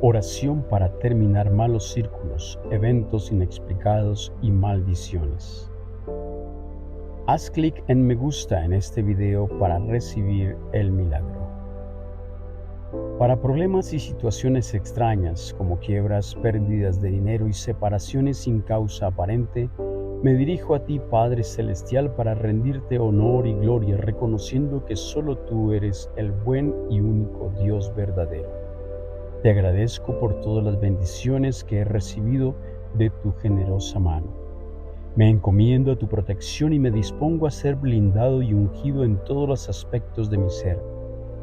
Oración para terminar malos círculos, eventos inexplicados y maldiciones. Haz clic en me gusta en este video para recibir el milagro. Para problemas y situaciones extrañas como quiebras, pérdidas de dinero y separaciones sin causa aparente, me dirijo a ti, Padre Celestial, para rendirte honor y gloria, reconociendo que solo tú eres el buen y único Dios verdadero. Te agradezco por todas las bendiciones que he recibido de tu generosa mano. Me encomiendo a tu protección y me dispongo a ser blindado y ungido en todos los aspectos de mi ser,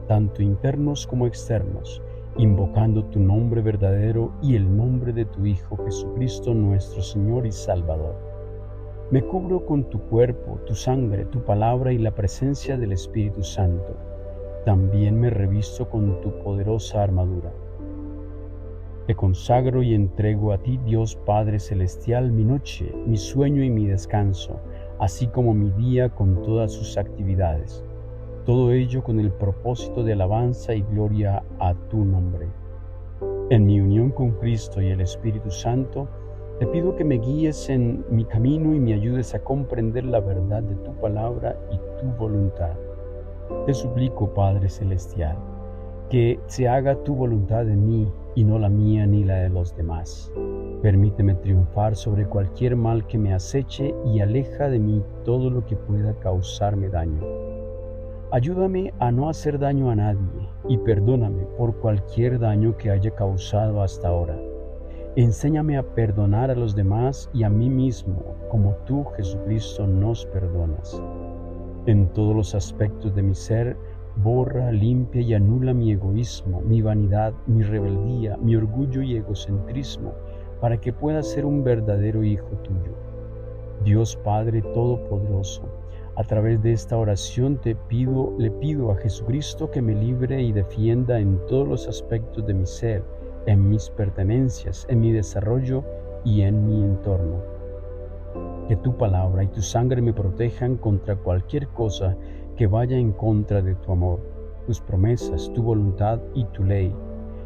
tanto internos como externos, invocando tu nombre verdadero y el nombre de tu Hijo Jesucristo, nuestro Señor y Salvador. Me cubro con tu cuerpo, tu sangre, tu palabra y la presencia del Espíritu Santo. También me revisto con tu poderosa armadura. Te consagro y entrego a ti, Dios Padre Celestial, mi noche, mi sueño y mi descanso, así como mi día con todas sus actividades. Todo ello con el propósito de alabanza y gloria a tu nombre. En mi unión con Cristo y el Espíritu Santo, te pido que me guíes en mi camino y me ayudes a comprender la verdad de tu palabra y tu voluntad. Te suplico, Padre Celestial, que se haga tu voluntad en mí y no la mía ni la de los demás. Permíteme triunfar sobre cualquier mal que me aceche y aleja de mí todo lo que pueda causarme daño. Ayúdame a no hacer daño a nadie y perdóname por cualquier daño que haya causado hasta ahora. Enséñame a perdonar a los demás y a mí mismo, como tú, Jesucristo, nos perdonas. En todos los aspectos de mi ser, borra, limpia y anula mi egoísmo, mi vanidad, mi rebeldía, mi orgullo y egocentrismo, para que pueda ser un verdadero hijo tuyo. Dios Padre Todopoderoso, a través de esta oración le pido a Jesucristo que me libre y defienda en todos los aspectos de mi ser, en mis pertenencias, en mi desarrollo y en mi entorno. Que tu palabra y tu sangre me protejan contra cualquier cosa que vaya en contra de tu amor, tus promesas, tu voluntad y tu ley,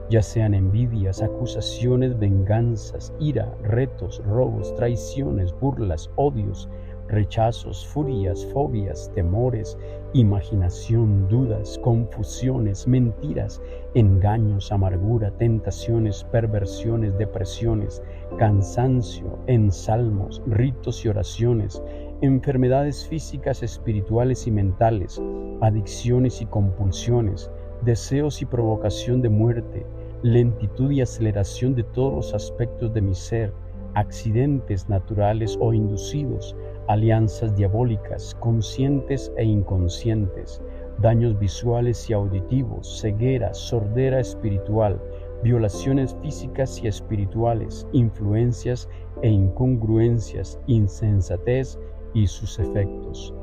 ya sean envidias, acusaciones, venganzas, ira, retos, robos, traiciones, burlas, odios, rechazos, furias, fobias, temores, imaginación, dudas, confusiones, mentiras, engaños, amargura, tentaciones, perversiones, depresiones, cansancio, ensalmos, ritos y oraciones, enfermedades físicas, espirituales y mentales, adicciones y compulsiones, deseos y provocación de muerte, lentitud y aceleración de todos los aspectos de mi ser, accidentes naturales o inducidos, alianzas diabólicas, conscientes e inconscientes, daños visuales y auditivos, ceguera, sordera espiritual, violaciones físicas y espirituales, influencias e incongruencias, insensatez y sus efectos.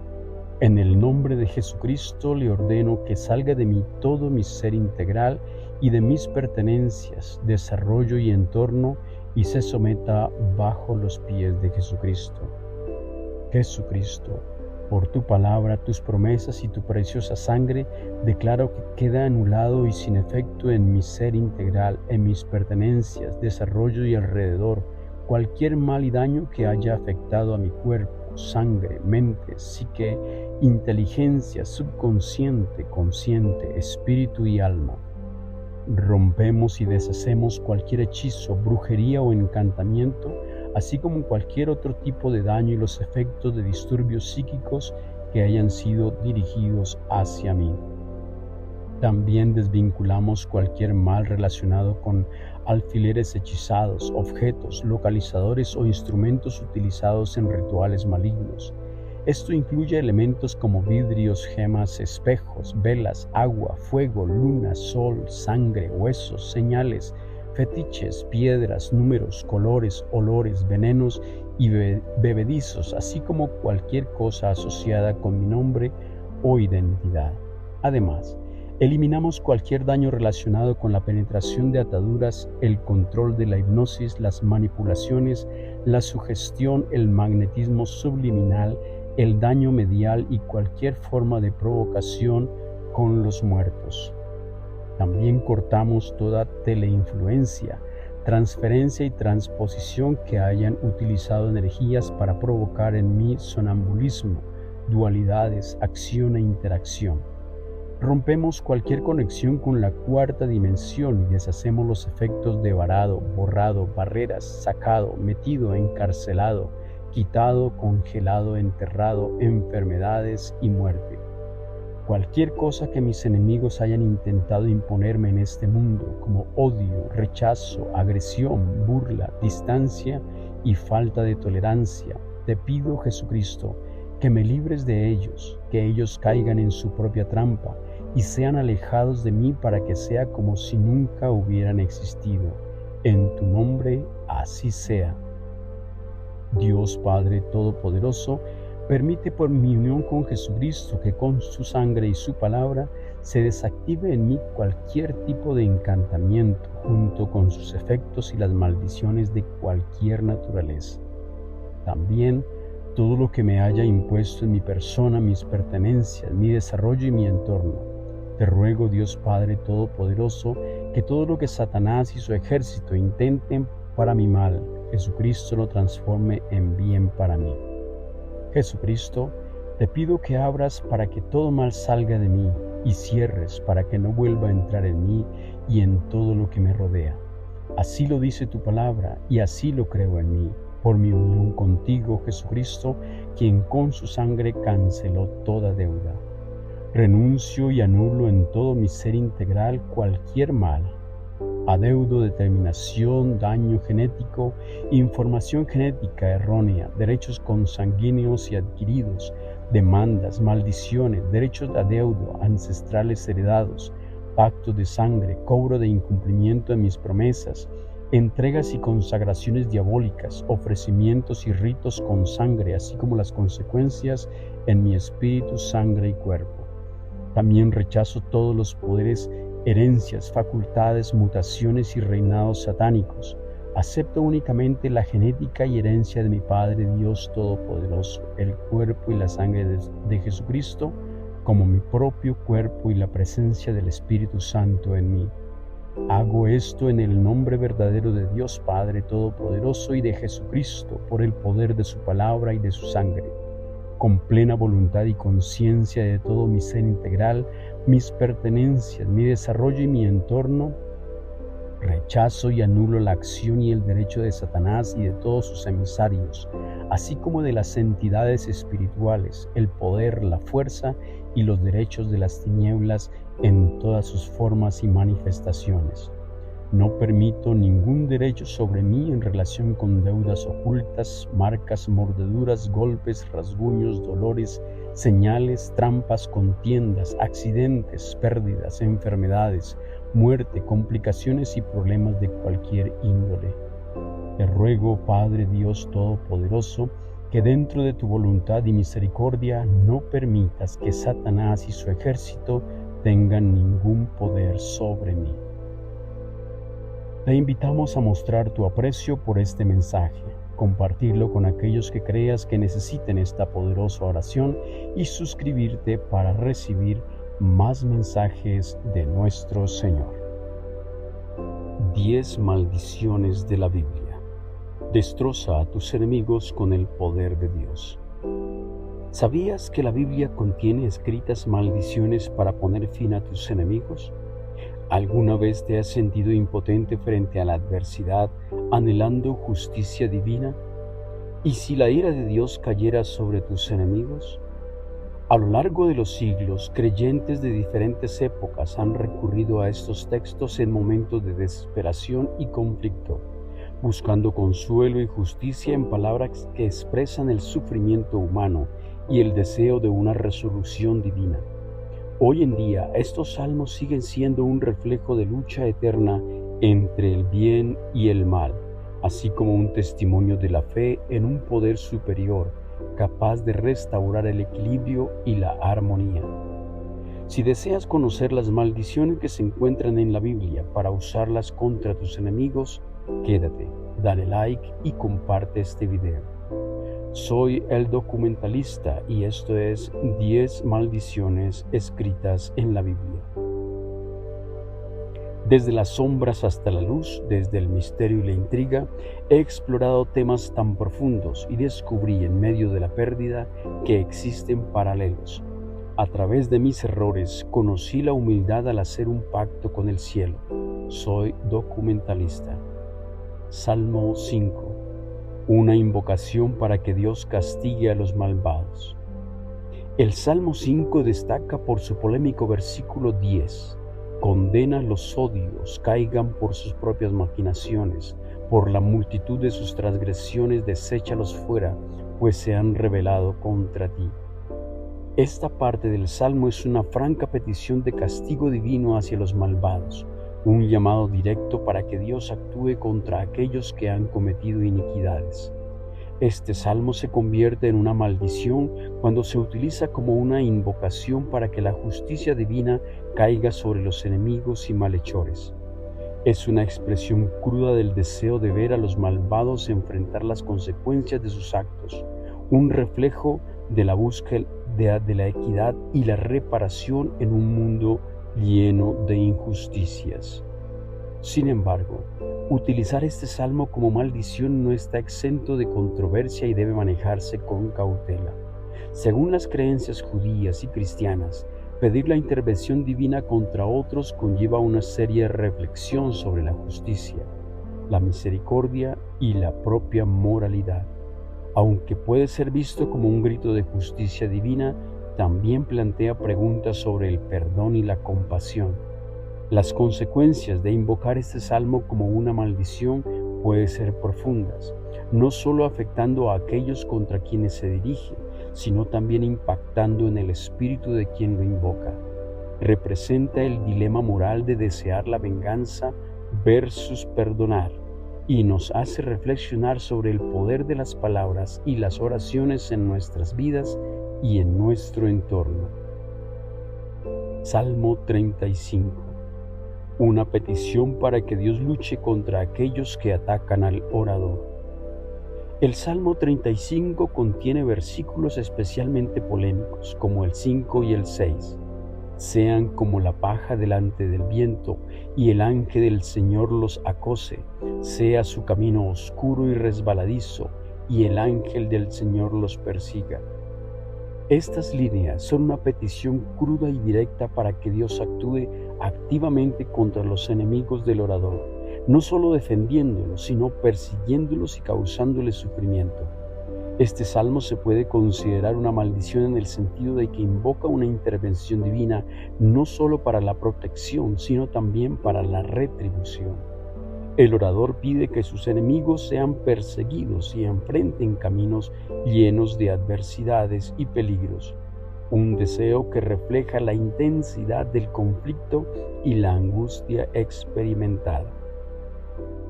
En el nombre de Jesucristo le ordeno que salga de mí todo mi ser integral y de mis pertenencias, desarrollo y entorno, y se someta bajo los pies de Jesucristo. Jesucristo, por tu palabra, tus promesas y tu preciosa sangre, declaro que queda anulado y sin efecto en mi ser integral, en mis pertenencias, desarrollo y alrededor, cualquier mal y daño que haya afectado a mi cuerpo, sangre, mente, psique, inteligencia, subconsciente, consciente, espíritu y alma. Rompemos y deshacemos cualquier hechizo, brujería o encantamiento, así como cualquier otro tipo de daño y los efectos de disturbios psíquicos que hayan sido dirigidos hacia mí. También desvinculamos cualquier mal relacionado con alfileres hechizados, objetos, localizadores o instrumentos utilizados en rituales malignos. Esto incluye elementos como vidrios, gemas, espejos, velas, agua, fuego, luna, sol, sangre, huesos, señales, fetiches, piedras, números, colores, olores, venenos y bebedizos, así como cualquier cosa asociada con mi nombre o identidad. Además, eliminamos cualquier daño relacionado con la penetración de ataduras, el control de la hipnosis, las manipulaciones, la sugestión, el magnetismo subliminal, el daño medial y cualquier forma de provocación con los muertos. También cortamos toda teleinfluencia, transferencia y transposición que hayan utilizado energías para provocar en mí sonambulismo, dualidades, acción e interacción. Rompemos cualquier conexión con la cuarta dimensión y deshacemos los efectos de varado, borrado, barreras, sacado, metido, encarcelado, quitado, congelado, enterrado, enfermedades y muerte. Cualquier cosa que mis enemigos hayan intentado imponerme en este mundo, como odio, rechazo, agresión, burla, distancia y falta de tolerancia, te pido, Jesucristo, que me libres de ellos, que ellos caigan en su propia trampa y sean alejados de mí para que sea como si nunca hubieran existido. En tu nombre, así sea. Dios Padre Todopoderoso, permite por mi unión con Jesucristo que con su sangre y su palabra se desactive en mí cualquier tipo de encantamiento junto con sus efectos y las maldiciones de cualquier naturaleza. También todo lo que me haya impuesto en mi persona, mis pertenencias, mi desarrollo y mi entorno. Te ruego, Dios Padre Todopoderoso, que todo lo que Satanás y su ejército intenten para mi mal, Jesucristo lo transforme en bien para mí. Jesucristo, te pido que abras para que todo mal salga de mí y cierres para que no vuelva a entrar en mí y en todo lo que me rodea. Así lo dice tu palabra y así lo creo en mí, por mi unión contigo, Jesucristo, quien con su sangre canceló toda deuda. Renuncio y anulo en todo mi ser integral cualquier mal, adeudo, determinación, daño genético, información genética errónea, derechos consanguíneos y adquiridos, demandas, maldiciones, derechos de adeudo, ancestrales heredados, pactos de sangre, cobro de incumplimiento de mis promesas, entregas y consagraciones diabólicas, ofrecimientos y ritos con sangre, así como las consecuencias en mi espíritu, sangre y cuerpo. También rechazo todos los poderes, herencias, facultades, mutaciones y reinados satánicos. Acepto únicamente la genética y herencia de mi Padre Dios Todopoderoso, el cuerpo y la sangre de Jesucristo, como mi propio cuerpo y la presencia del Espíritu Santo en mí. Hago esto en el nombre verdadero de Dios Padre Todopoderoso y de Jesucristo, por el poder de su palabra y de su sangre. Con plena voluntad y conciencia de todo mi ser integral, mis pertenencias, mi desarrollo y mi entorno, rechazo y anulo la acción y el derecho de Satanás y de todos sus emisarios, así como de las entidades espirituales, el poder, la fuerza y los derechos de las tinieblas en todas sus formas y manifestaciones. No permito ningún derecho sobre mí en relación con deudas ocultas, marcas, mordeduras, golpes, rasguños, dolores, señales, trampas, contiendas, accidentes, pérdidas, enfermedades, muerte, complicaciones y problemas de cualquier índole. Te ruego, Padre Dios Todopoderoso, que dentro de tu voluntad y misericordia no permitas que Satanás y su ejército tengan ningún poder sobre mí. Te invitamos a mostrar tu aprecio por este mensaje, compartirlo con aquellos que creas que necesiten esta poderosa oración y suscribirte para recibir más mensajes de nuestro Señor. 10 maldiciones de la Biblia. Destroza a tus enemigos con el poder de Dios. ¿Sabías que la Biblia contiene escritas maldiciones para poner fin a tus enemigos? ¿Alguna vez te has sentido impotente frente a la adversidad, anhelando justicia divina? ¿Y si la ira de Dios cayera sobre tus enemigos? A lo largo de los siglos, creyentes de diferentes épocas han recurrido a estos textos en momentos de desesperación y conflicto, buscando consuelo y justicia en palabras que expresan el sufrimiento humano y el deseo de una resolución divina. Hoy en día, estos salmos siguen siendo un reflejo de lucha eterna entre el bien y el mal, así como un testimonio de la fe en un poder superior, capaz de restaurar el equilibrio y la armonía. Si deseas conocer las maldiciones que se encuentran en la Biblia para usarlas contra tus enemigos, quédate, dale like y comparte este video. Soy el documentalista y esto es 10 maldiciones escritas en la Biblia. Desde las sombras hasta la luz, desde el misterio y la intriga, he explorado temas tan profundos y descubrí en medio de la pérdida que existen paralelos. A través de mis errores conocí la humildad al hacer un pacto con el cielo. Soy documentalista. Salmo 5. Una invocación para que Dios castigue a los malvados. El Salmo 5 destaca por su polémico versículo 10. Condena los odios, caigan por sus propias maquinaciones, por la multitud de sus transgresiones deséchalos fuera, pues se han rebelado contra ti. Esta parte del Salmo es una franca petición de castigo divino hacia los malvados, un llamado directo para que Dios actúe contra aquellos que han cometido iniquidades. Este salmo se convierte en una maldición cuando se utiliza como una invocación para que la justicia divina caiga sobre los enemigos y malhechores. Es una expresión cruda del deseo de ver a los malvados enfrentar las consecuencias de sus actos, un reflejo de la búsqueda de la equidad y la reparación en un mundo lleno de injusticias. Sin embargo, utilizar este salmo como maldición no está exento de controversia y debe manejarse con cautela. Según las creencias judías y cristianas, pedir la intervención divina contra otros conlleva una seria reflexión sobre la justicia, la misericordia y la propia moralidad. Aunque puede ser visto como un grito de justicia divina, también plantea preguntas sobre el perdón y la compasión. Las consecuencias de invocar este salmo como una maldición pueden ser profundas, no solo afectando a aquellos contra quienes se dirige, sino también impactando en el espíritu de quien lo invoca. Representa el dilema moral de desear la venganza versus perdonar, y nos hace reflexionar sobre el poder de las palabras y las oraciones en nuestras vidas y en nuestro entorno. Salmo 35. Una petición para que Dios luche contra aquellos que atacan al orador. El Salmo 35 contiene versículos especialmente polémicos, como el 5 y el 6. Sean como la paja delante del viento, y el ángel del Señor los acose. Sea su camino oscuro y resbaladizo, y el ángel del Señor los persiga. Estas líneas son una petición cruda y directa para que Dios actúe activamente contra los enemigos del orador, no solo defendiéndolos, sino persiguiéndolos y causándoles sufrimiento. Este salmo se puede considerar una maldición en el sentido de que invoca una intervención divina no solo para la protección, sino también para la retribución. El orador pide que sus enemigos sean perseguidos y enfrenten caminos llenos de adversidades y peligros, un deseo que refleja la intensidad del conflicto y la angustia experimentada.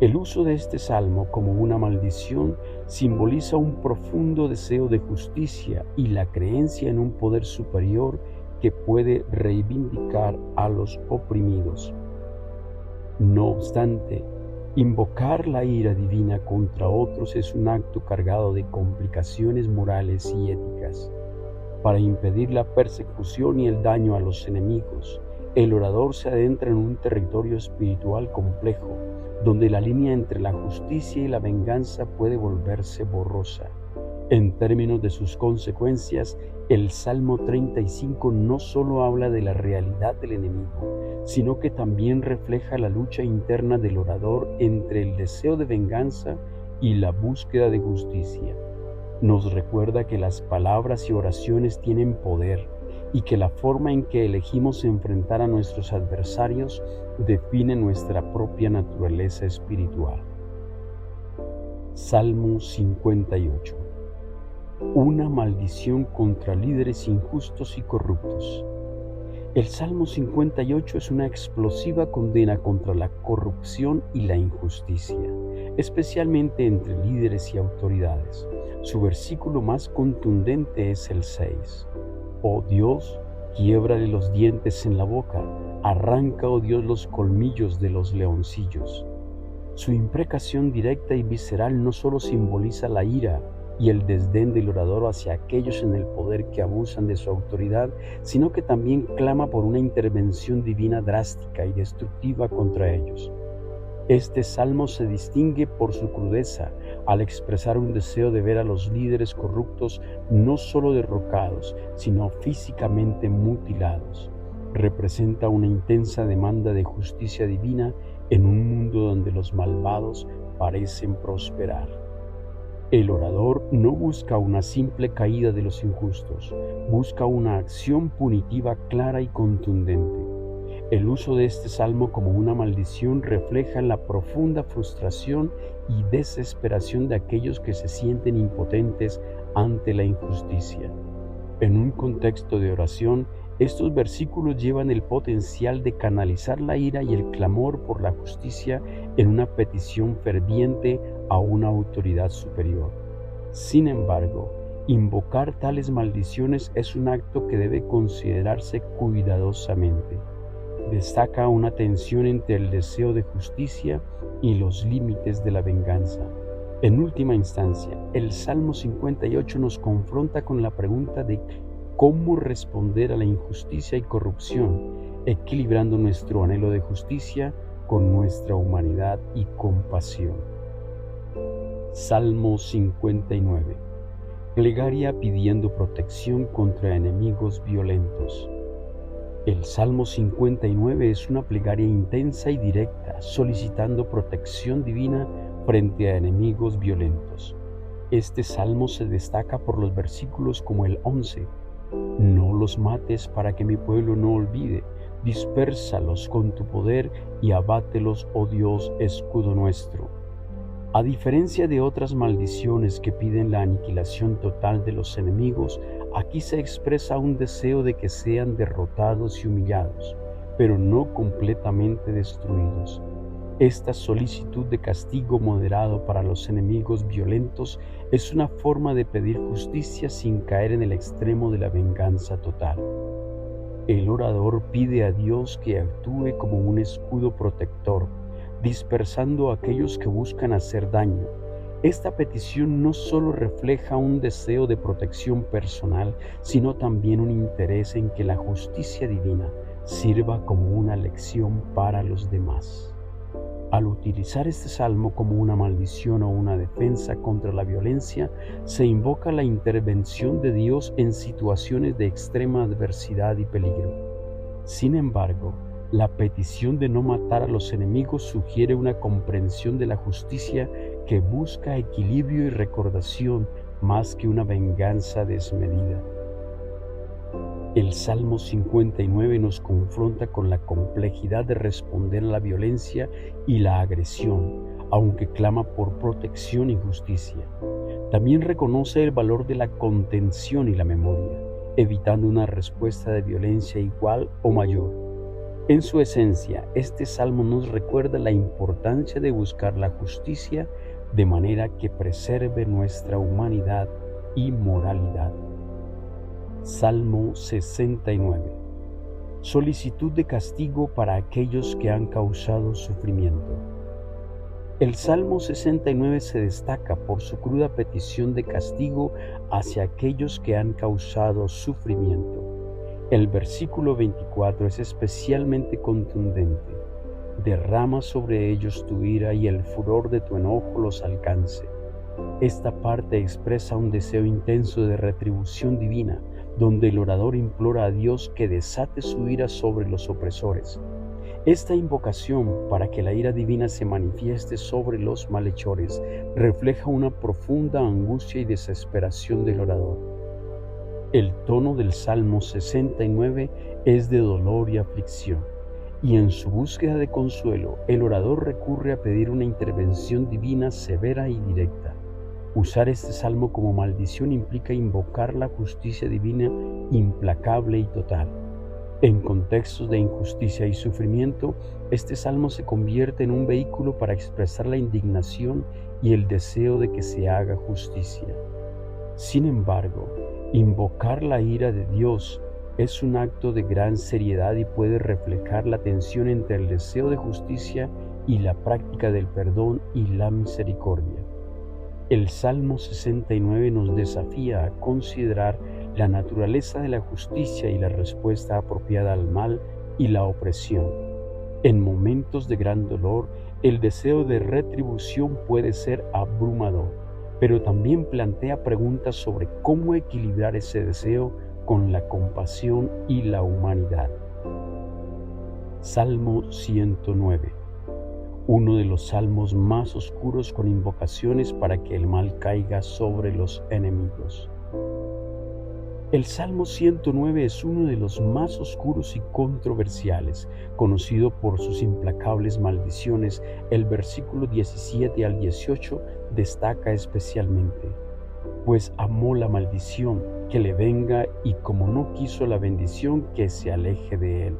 El uso de este salmo como una maldición simboliza un profundo deseo de justicia y la creencia en un poder superior que puede reivindicar a los oprimidos. No obstante, invocar la ira divina contra otros es un acto cargado de complicaciones morales y éticas. Para impedir la persecución y el daño a los enemigos, el orador se adentra en un territorio espiritual complejo, donde la línea entre la justicia y la venganza puede volverse borrosa. En términos de sus consecuencias, el Salmo 35 no solo habla de la realidad del enemigo, sino que también refleja la lucha interna del orador entre el deseo de venganza y la búsqueda de justicia. Nos recuerda que las palabras y oraciones tienen poder y que la forma en que elegimos enfrentar a nuestros adversarios define nuestra propia naturaleza espiritual. Salmo 58. Una maldición contra líderes injustos y corruptos. El Salmo 58 es una explosiva condena contra la corrupción y la injusticia, especialmente entre líderes y autoridades. Su versículo más contundente es el 6. Oh Dios, quiébrale los dientes en la boca, arranca, oh Dios, los colmillos de los leoncillos. Su imprecación directa y visceral no solo simboliza la ira, y el desdén del orador hacia aquellos en el poder que abusan de su autoridad, sino que también clama por una intervención divina drástica y destructiva contra ellos. Este salmo se distingue por su crudeza al expresar un deseo de ver a los líderes corruptos no solo derrocados, sino físicamente mutilados. Representa una intensa demanda de justicia divina en un mundo donde los malvados parecen prosperar. El orador no busca una simple caída de los injustos, busca una acción punitiva clara y contundente. El uso de este salmo como una maldición refleja la profunda frustración y desesperación de aquellos que se sienten impotentes ante la injusticia. En un contexto de oración, estos versículos llevan el potencial de canalizar la ira y el clamor por la justicia en una petición ferviente a una autoridad superior. Sin embargo, invocar tales maldiciones es un acto que debe considerarse cuidadosamente. Destaca una tensión entre el deseo de justicia y los límites de la venganza. En última instancia, el Salmo 58 nos confronta con la pregunta de cómo responder a la injusticia y corrupción, equilibrando nuestro anhelo de justicia con nuestra humanidad y compasión. Salmo 59. Plegaria pidiendo protección contra enemigos violentos. El Salmo 59 es una plegaria intensa y directa, solicitando protección divina frente a enemigos violentos. Este salmo se destaca por los versículos como el 11. No los mates para que mi pueblo no olvide, dispérsalos con tu poder y abátelos, oh Dios, escudo nuestro. A diferencia de otras maldiciones que piden la aniquilación total de los enemigos, aquí se expresa un deseo de que sean derrotados y humillados, pero no completamente destruidos. Esta solicitud de castigo moderado para los enemigos violentos es una forma de pedir justicia sin caer en el extremo de la venganza total. El orador pide a Dios que actúe como un escudo protector, dispersando a aquellos que buscan hacer daño. Esta petición no solo refleja un deseo de protección personal, sino también un interés en que la justicia divina sirva como una lección para los demás. Al utilizar este salmo como una maldición o una defensa contra la violencia, se invoca la intervención de Dios en situaciones de extrema adversidad y peligro. Sin embargo, la petición de no matar a los enemigos sugiere una comprensión de la justicia que busca equilibrio y recordación más que una venganza desmedida. El Salmo 59 nos confronta con la complejidad de responder a la violencia y la agresión, aunque clama por protección y justicia. También reconoce el valor de la contención y la memoria, evitando una respuesta de violencia igual o mayor. En su esencia, este salmo nos recuerda la importancia de buscar la justicia de manera que preserve nuestra humanidad y moralidad. Salmo 69. Solicitud de castigo para aquellos que han causado sufrimiento. El Salmo 69 se destaca por su cruda petición de castigo hacia aquellos que han causado sufrimiento. El versículo 24 es especialmente contundente. Derrama sobre ellos tu ira y el furor de tu enojo los alcance. Esta parte expresa un deseo intenso de retribución divina, donde el orador implora a Dios que desate su ira sobre los opresores. Esta invocación para que la ira divina se manifieste sobre los malhechores refleja una profunda angustia y desesperación del orador. El tono del Salmo 69 es de dolor y aflicción, y en su búsqueda de consuelo, el orador recurre a pedir una intervención divina severa y directa. Usar este salmo como maldición implica invocar la justicia divina implacable y total. En contextos de injusticia y sufrimiento, este salmo se convierte en un vehículo para expresar la indignación y el deseo de que se haga justicia. Sin embargo, invocar la ira de Dios es un acto de gran seriedad y puede reflejar la tensión entre el deseo de justicia y la práctica del perdón y la misericordia. El Salmo 69 nos desafía a considerar la naturaleza de la justicia y la respuesta apropiada al mal y la opresión. En momentos de gran dolor, el deseo de retribución puede ser abrumador, pero también plantea preguntas sobre cómo equilibrar ese deseo con la compasión y la humanidad. Salmo 109. Uno de los salmos más oscuros con invocaciones para que el mal caiga sobre los enemigos. El Salmo 109 es uno de los más oscuros y controversiales, conocido por sus implacables maldiciones. El versículo 17 al 18 destaca especialmente: pues amó la maldición, que le venga, y como no quiso la bendición, que se aleje de él.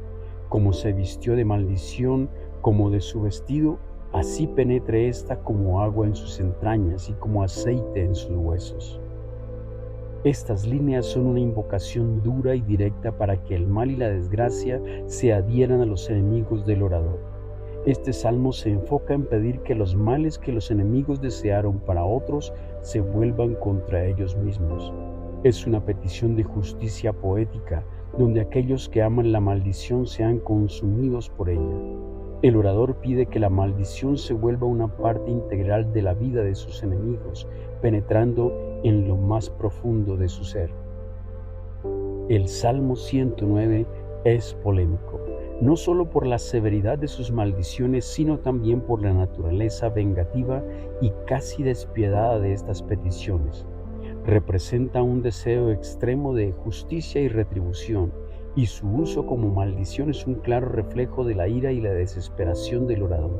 Como se vistió de maldición, como de su vestido, así penetre ésta como agua en sus entrañas y como aceite en sus huesos. Estas líneas son una invocación dura y directa para que el mal y la desgracia se adhieran a los enemigos del orador. Este salmo se enfoca en pedir que los males que los enemigos desearon para otros se vuelvan contra ellos mismos. Es una petición de justicia poética, donde aquellos que aman la maldición sean consumidos por ella. El orador pide que la maldición se vuelva una parte integral de la vida de sus enemigos, penetrando en lo más profundo de su ser. El Salmo 109 es polémico, no solo por la severidad de sus maldiciones, sino también por la naturaleza vengativa y casi despiadada de estas peticiones. Representa un deseo extremo de justicia y retribución, y su uso como maldición es un claro reflejo de la ira y la desesperación del orador.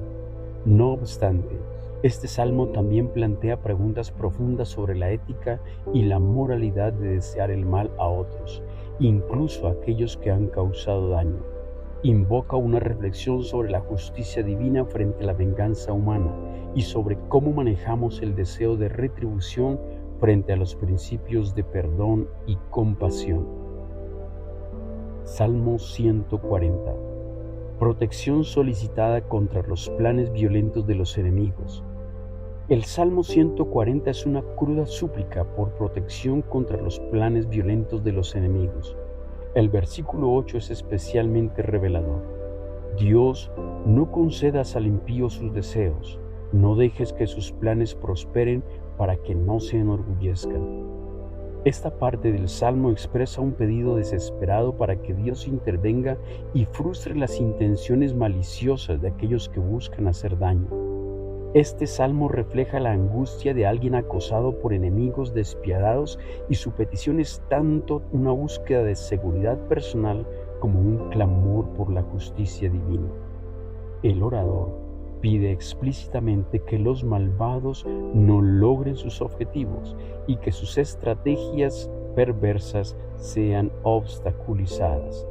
No obstante, este salmo también plantea preguntas profundas sobre la ética y la moralidad de desear el mal a otros, incluso a aquellos que han causado daño. Invoca una reflexión sobre la justicia divina frente a la venganza humana y sobre cómo manejamos el deseo de retribución frente a los principios de perdón y compasión. Salmo 140. Protección solicitada contra los planes violentos de los enemigos. El Salmo 140 es una cruda súplica por protección contra los planes violentos de los enemigos. El versículo 8 es especialmente revelador. Dios, no concedas al impío sus deseos, no dejes que sus planes prosperen para que no se enorgullezcan. Esta parte del Salmo expresa un pedido desesperado para que Dios intervenga y frustre las intenciones maliciosas de aquellos que buscan hacer daño. Este salmo refleja la angustia de alguien acosado por enemigos despiadados, y su petición es tanto una búsqueda de seguridad personal como un clamor por la justicia divina. El orador pide explícitamente que los malvados no logren sus objetivos y que sus estrategias perversas sean obstaculizadas.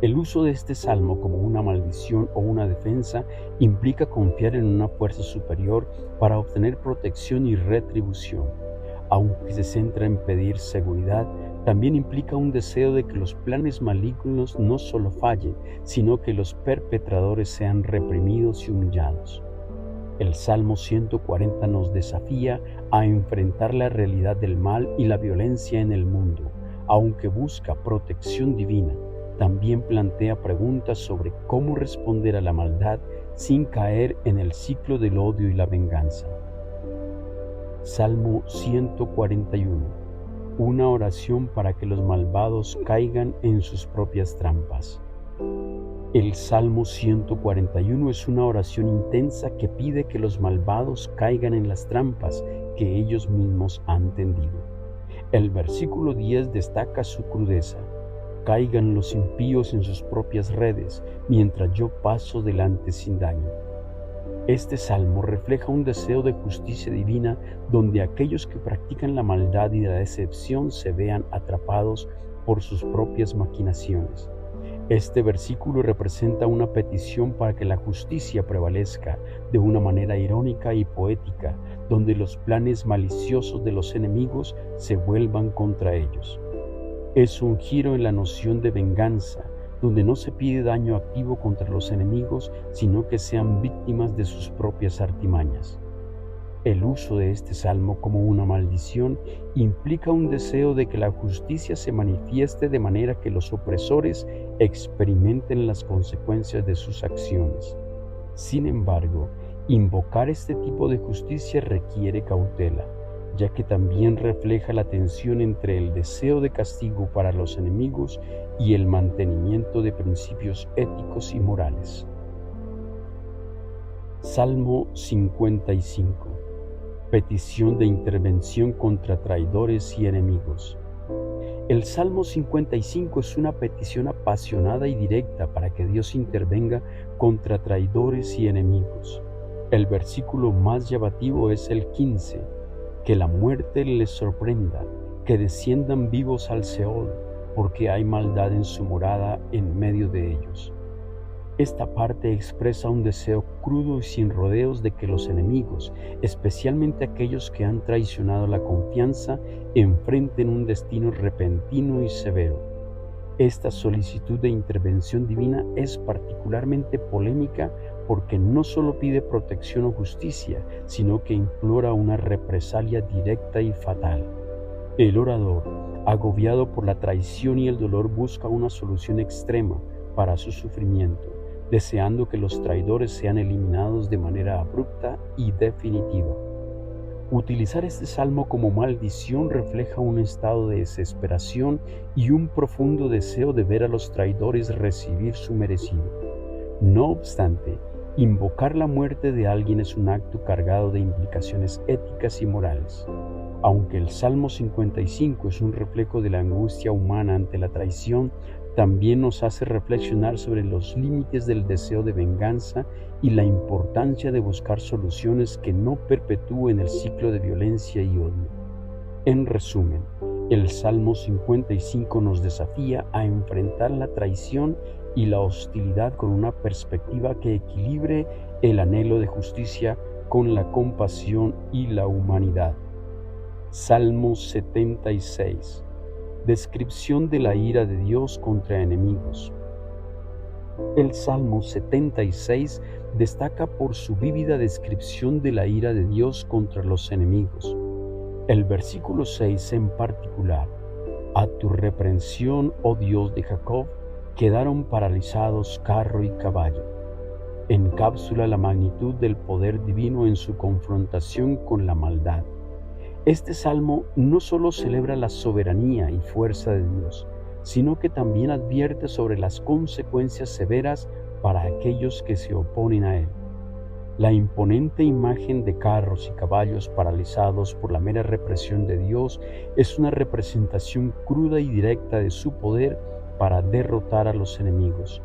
El uso de este salmo como una maldición o una defensa implica confiar en una fuerza superior para obtener protección y retribución. Aunque se centra en pedir seguridad, también implica un deseo de que los planes malignos no solo fallen, sino que los perpetradores sean reprimidos y humillados. El Salmo 140 nos desafía a enfrentar la realidad del mal y la violencia en el mundo. Aunque busca protección divina, también plantea preguntas sobre cómo responder a la maldad sin caer en el ciclo del odio y la venganza. Salmo 141. Una oración para que los malvados caigan en sus propias trampas. El Salmo 141 es una oración intensa que pide que los malvados caigan en las trampas que ellos mismos han tendido. El versículo 10 destaca su crudeza. Caigan los impíos en sus propias redes, mientras yo paso delante sin daño. Este salmo refleja un deseo de justicia divina, donde aquellos que practican la maldad y la decepción se vean atrapados por sus propias maquinaciones. Este versículo representa una petición para que la justicia prevalezca de una manera irónica y poética, donde los planes maliciosos de los enemigos se vuelvan contra ellos. Es un giro en la noción de venganza, donde no se pide daño activo contra los enemigos, sino que sean víctimas de sus propias artimañas. El uso de este salmo como una maldición implica un deseo de que la justicia se manifieste de manera que los opresores experimenten las consecuencias de sus acciones. Sin embargo, invocar este tipo de justicia requiere cautela, ya que también refleja la tensión entre el deseo de castigo para los enemigos y el mantenimiento de principios éticos y morales. Salmo 55. Petición de intervención contra traidores y enemigos. El Salmo 55 es una petición apasionada y directa para que Dios intervenga contra traidores y enemigos. El versículo más llamativo es el 15, que la muerte les sorprenda, que desciendan vivos al Seol, porque hay maldad en su morada en medio de ellos. Esta parte expresa un deseo crudo y sin rodeos de que los enemigos, especialmente aquellos que han traicionado la confianza, enfrenten un destino repentino y severo. Esta solicitud de intervención divina es particularmente polémica porque no solo pide protección o justicia, sino que implora una represalia directa y fatal. El orador, agobiado por la traición y el dolor, busca una solución extrema para su sufrimiento, deseando que los traidores sean eliminados de manera abrupta y definitiva. Utilizar este salmo como maldición refleja un estado de desesperación y un profundo deseo de ver a los traidores recibir su merecido. No obstante, invocar la muerte de alguien es un acto cargado de implicaciones éticas y morales. Aunque el Salmo 55 es un reflejo de la angustia humana ante la traición, también nos hace reflexionar sobre los límites del deseo de venganza y la importancia de buscar soluciones que no perpetúen el ciclo de violencia y odio. En resumen, el Salmo 55 nos desafía a enfrentar la traición y la hostilidad con una perspectiva que equilibre el anhelo de justicia con la compasión y la humanidad. Salmo 76. Descripción de la ira de Dios contra enemigos. El Salmo 76 destaca por su vívida descripción de la ira de Dios contra los enemigos. El versículo 6 en particular: a tu reprensión, oh Dios de Jacob, quedaron paralizados carro y caballo. Encapsula la magnitud del poder divino en su confrontación con la maldad. Este salmo no solo celebra la soberanía y fuerza de Dios, sino que también advierte sobre las consecuencias severas para aquellos que se oponen a Él. La imponente imagen de carros y caballos paralizados por la mera represión de Dios es una representación cruda y directa de su poder para derrotar a los enemigos.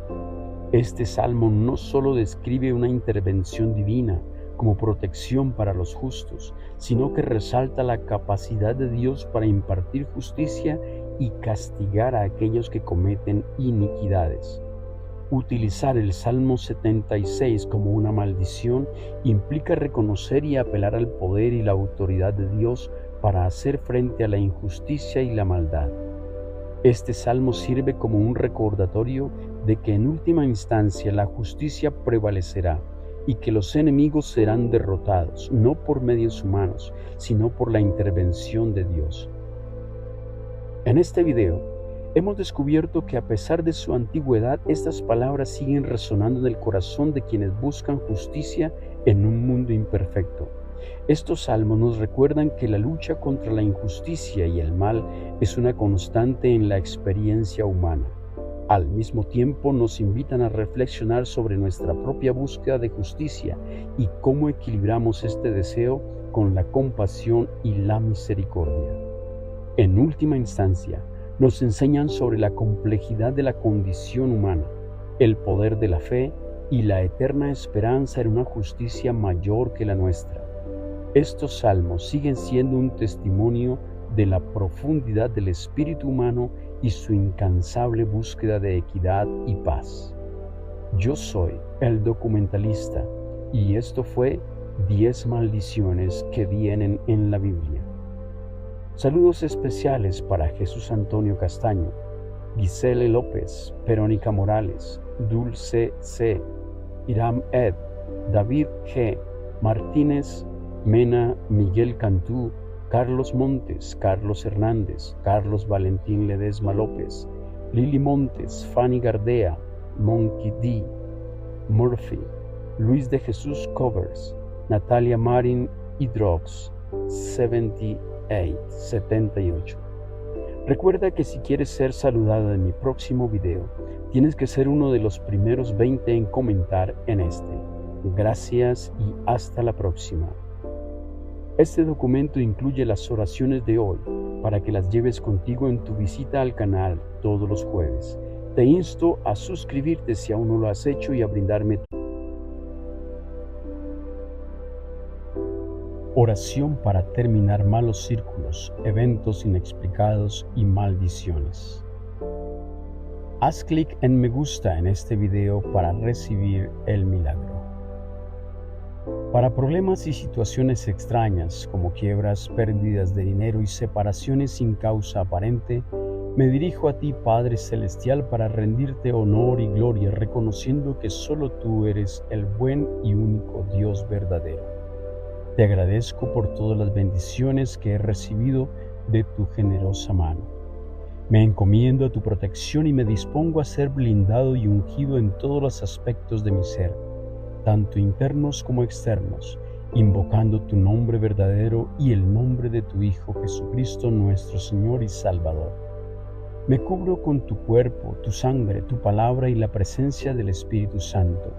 Este salmo no solo describe una intervención divina como protección para los justos, sino que resalta la capacidad de Dios para impartir justicia y castigar a aquellos que cometen iniquidades. Utilizar el Salmo 76 como una maldición implica reconocer y apelar al poder y la autoridad de Dios para hacer frente a la injusticia y la maldad. Este salmo sirve como un recordatorio de que en última instancia la justicia prevalecerá y que los enemigos serán derrotados, no por medios humanos, sino por la intervención de Dios. En este video, hemos descubierto que a pesar de su antigüedad, estas palabras siguen resonando en el corazón de quienes buscan justicia en un mundo imperfecto. Estos salmos nos recuerdan que la lucha contra la injusticia y el mal es una constante en la experiencia humana. Al mismo tiempo nos invitan a reflexionar sobre nuestra propia búsqueda de justicia y cómo equilibramos este deseo con la compasión y la misericordia. En última instancia, nos enseñan sobre la complejidad de la condición humana, el poder de la fe y la eterna esperanza en una justicia mayor que la nuestra. Estos salmos siguen siendo un testimonio de la profundidad del espíritu humano y su incansable búsqueda de equidad y paz. Yo soy el documentalista y esto fue 10 maldiciones que vienen en la Biblia. Saludos especiales para Jesús Antonio Castaño, Gisele López, Verónica Morales, Dulce C., Iram Ed, David G., Martínez, Mena, Miguel Cantú, Carlos Montes, Carlos Hernández, Carlos Valentín Ledesma López, Lili Montes, Fanny Gardea, Monkey D, Murphy, Luis de Jesús Covers, Natalia Marin y Drox 78. Recuerda que si quieres ser saludado en mi próximo video, tienes que ser uno de los primeros 20 en comentar en este. Gracias y hasta la próxima. Este documento incluye las oraciones de hoy para que las lleves contigo en tu visita al canal todos los jueves. Te insto a suscribirte si aún no lo has hecho y a brindarme tu oración para terminar malos círculos, eventos inexplicados y maldiciones. Haz clic en me gusta en este video para recibir el milagro. Para problemas y situaciones extrañas como quiebras, pérdidas de dinero y separaciones sin causa aparente, me dirijo a ti, Padre Celestial, para rendirte honor y gloria, reconociendo que solo tú eres el buen y único Dios verdadero. Te agradezco por todas las bendiciones que he recibido de tu generosa mano. Me encomiendo a tu protección y me dispongo a ser blindado y ungido en todos los aspectos de mi ser, tanto internos como externos, invocando tu nombre verdadero y el nombre de tu Hijo Jesucristo, nuestro Señor y Salvador. Me cubro con tu cuerpo, tu sangre, tu palabra y la presencia del Espíritu Santo.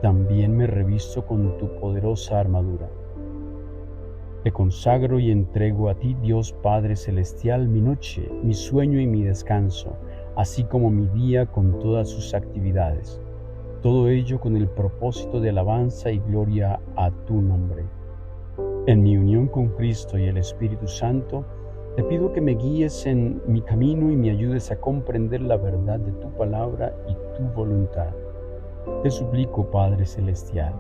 También me revisto con tu poderosa armadura. Te consagro y entrego a ti, Dios Padre Celestial, mi noche, mi sueño y mi descanso, así como mi día con todas sus actividades. Todo ello con el propósito de alabanza y gloria a tu nombre. En mi unión con Cristo y el Espíritu Santo, te pido que me guíes en mi camino y me ayudes a comprender la verdad de tu palabra y tu voluntad. Te suplico, Padre Celestial,